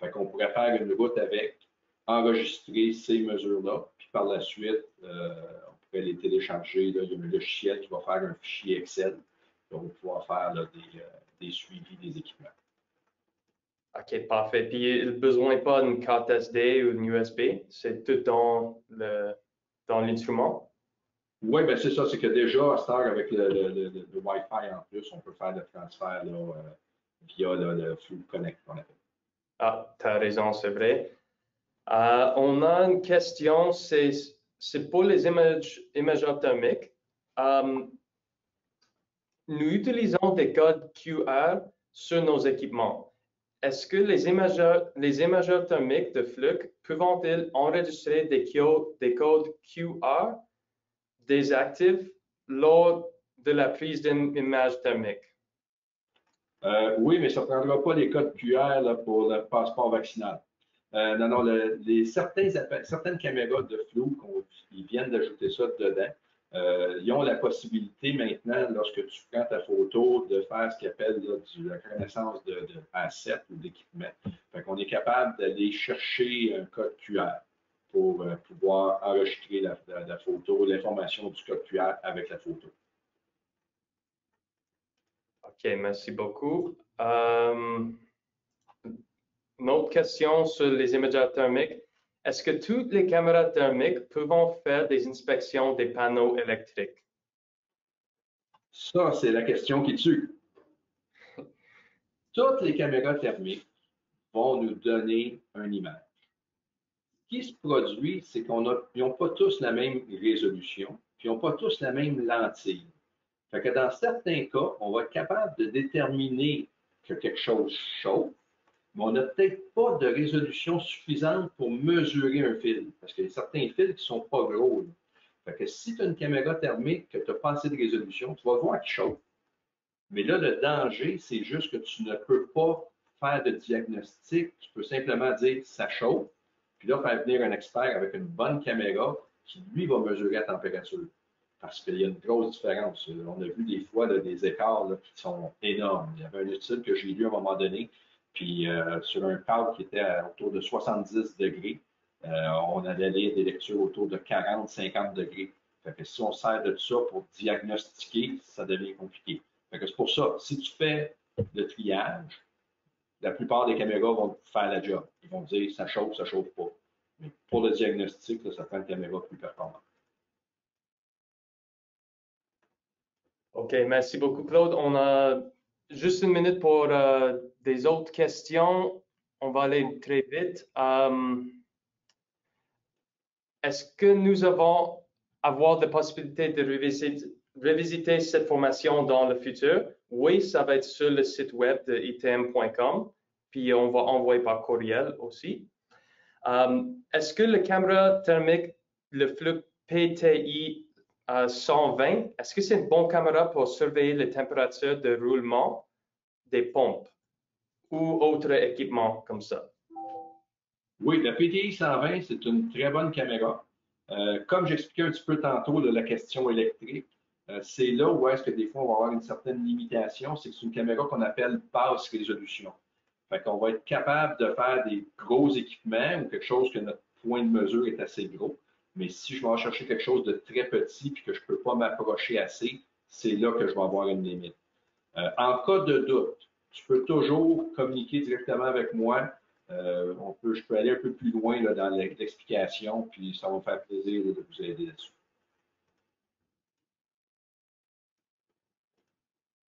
Speaker 3: Fait qu'on pourrait faire une route avec, enregistrer ces mesures-là, puis par la suite, on pourrait les télécharger. Là, il y a un logiciel qui va faire un fichier Excel. On va pouvoir faire là, des suivis des équipements.
Speaker 1: OK, parfait. Puis, il n'a besoin pas d'une carte SD ou d'une USB? C'est tout dans l'instrument?
Speaker 3: Oui, bien c'est ça. C'est que déjà, à cette heure, avec le Wi-Fi en plus, on peut faire le transfert là, via le Fluke Connect.
Speaker 1: Ah, tu as raison, c'est vrai. On a une question, c'est pour les imageurs thermiques. Nous utilisons des codes QR sur nos équipements. Est-ce que les imageurs thermiques de Fluke peuvent-ils enregistrer des codes QR désactifs lors de la prise d'image thermique?
Speaker 3: Oui, mais ça ne prendra pas les codes QR là, pour le passeport vaccinal. Non, certaines caméras de flou, ils viennent d'ajouter ça dedans. Ils ont la possibilité maintenant, lorsque tu prends ta photo, de faire ce qu'ils appellent là, la reconnaissance de asset ou d'équipement. Fait qu'on est capable d'aller chercher un code QR pour pouvoir enregistrer la photo, l'information du code QR avec la photo.
Speaker 1: OK, merci beaucoup. Une autre question sur les imageurs thermiques. Est-ce que toutes les caméras thermiques peuvent faire des inspections des panneaux électriques?
Speaker 3: Ça, c'est la question qui tue. Toutes les caméras thermiques vont nous donner une image. Ce qui se produit, c'est qu'ils n'ont pas tous la même résolution, puis ils n'ont pas tous la même lentille. Fait que dans certains cas, on va être capable de déterminer que quelque chose chauffe, mais on n'a peut-être pas de résolution suffisante pour mesurer un fil, parce qu'il y a certains fils qui ne sont pas gros. Là. Fait que si tu as une caméra thermique que tu n'as pas assez de résolution, tu vas voir qu'il chauffe. Mais là, le danger, c'est juste que tu ne peux pas faire de diagnostic. Tu peux simplement dire ça chauffe, puis là, faire venir un expert avec une bonne caméra qui, lui, va mesurer la température. Parce qu'il y a une grosse différence. On a vu des fois là, des écarts là, qui sont énormes. Il y avait un étude que j'ai lu à un moment donné, puis sur un cadre qui était autour de 70 degrés, on avait des lectures autour de 40-50 degrés. Fait que si on sert de ça pour diagnostiquer, ça devient compliqué. C'est pour ça, si tu fais le triage, la plupart des caméras vont faire la job. Ils vont dire ça chauffe pas. Mais pour le diagnostic, là, ça prend une caméra plus performante.
Speaker 1: OK, merci beaucoup, Claude. On a juste une minute pour des autres questions. On va aller très vite. Est-ce que nous avons avoir la possibilité de revisiter cette formation dans le futur? Oui, ça va être sur le site web de itm.com, puis on va envoyer par courriel aussi. Est-ce que la caméra thermique, le flux PTI 120, est-ce que c'est une bonne caméra pour surveiller les températures de roulement des pompes ou autres équipements comme ça?
Speaker 3: Oui, la PTI 120, c'est une très bonne caméra. Comme j'expliquais un petit peu tantôt, là, la question électrique, c'est là où est-ce que des fois on va avoir une certaine limitation, c'est que c'est une caméra qu'on appelle basse résolution. Fait qu'on va être capable de faire des gros équipements ou quelque chose que notre point de mesure est assez gros. Mais si je vais en chercher quelque chose de très petit et que je ne peux pas m'approcher assez, c'est là que je vais avoir une limite. En cas de doute, tu peux toujours communiquer directement avec moi. Je peux aller un peu plus loin là, dans l'explication, puis ça va me faire plaisir de vous aider là-dessus.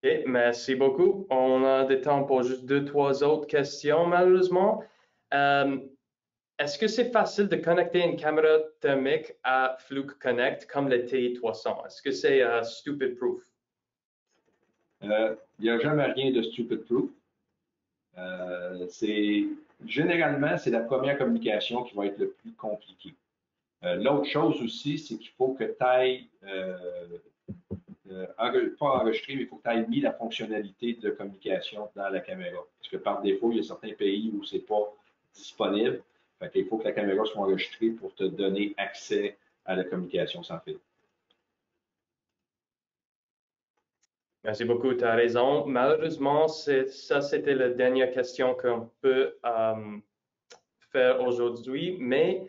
Speaker 1: OK, merci beaucoup. On a des temps pour juste 2-3 autres questions, malheureusement. Est-ce que c'est facile de connecter une caméra thermique à Fluke Connect comme le TI300? Est-ce que c'est stupid proof?
Speaker 3: Il n'y a jamais rien de stupid proof. Généralement, c'est la première communication qui va être le plus compliquée. L'autre chose aussi, c'est qu'il faut que tu ailles, pas enregistrer, mais il faut que tu ailles mis la fonctionnalité de communication dans la caméra. Parce que par défaut, il y a certains pays où ce n'est pas disponible. Fait qu'il faut que la caméra soit enregistrée pour te donner accès à la communication sans fil.
Speaker 1: Merci beaucoup, tu as raison. Malheureusement, ça, c'était la dernière question qu'on peut faire aujourd'hui. Mais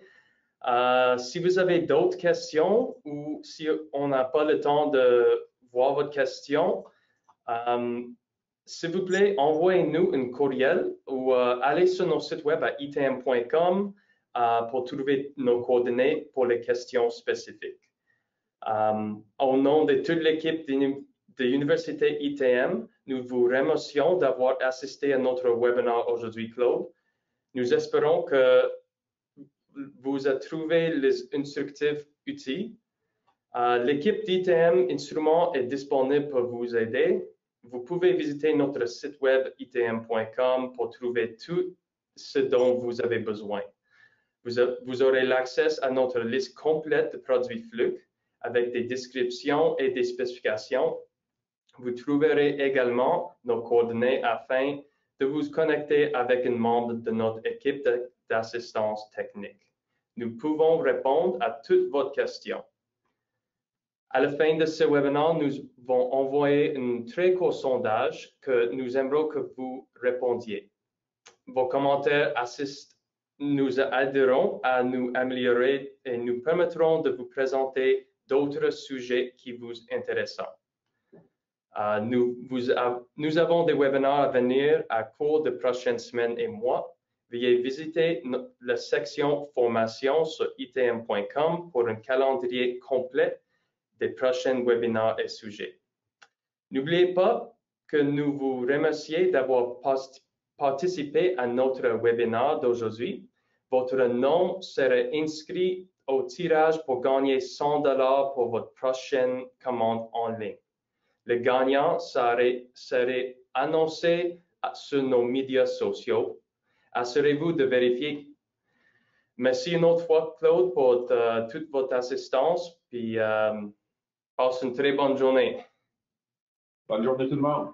Speaker 1: si vous avez d'autres questions ou si on n'a pas le temps de voir votre question, s'il vous plaît, envoyez-nous un courriel ou allez sur notre site web à itm.com pour trouver nos coordonnées pour les questions spécifiques. Au nom de toute l'équipe de l'Université ITM, nous vous remercions d'avoir assisté à notre webinaire aujourd'hui, Claude. Nous espérons que vous avez trouvé les instructifs utiles. L'équipe d'ITM Instruments est disponible pour vous aider. Vous pouvez visiter notre site web itm.com pour trouver tout ce dont vous avez besoin. Vous aurez l'accès à notre liste complète de produits Fluke avec des descriptions et des spécifications Vous trouverez également nos coordonnées afin de vous connecter avec un membre de notre équipe d'assistance technique. Nous pouvons répondre à toutes vos questions. À la fin de ce webinaire, nous allons envoyer un très court sondage que nous aimerions que vous répondiez. Vos commentaires nous aideront à nous améliorer et nous permettront de vous présenter d'autres sujets qui vous intéressent. Nous avons des webinaires à venir à cours de prochaines semaines et mois. Veuillez visiter la section formation sur itm.com pour un calendrier complet des prochains webinaires et sujets. N'oubliez pas que nous vous remercions d'avoir participé à notre webinaire d'aujourd'hui. Votre nom sera inscrit au tirage pour gagner $100 pour votre prochaine commande en ligne. Le gagnant serait annoncé sur nos médias sociaux. Assurez-vous de vérifier. Merci une autre fois, Claude, pour toute votre assistance. Puis, passe une très bonne journée.
Speaker 3: Bonne journée tout le monde.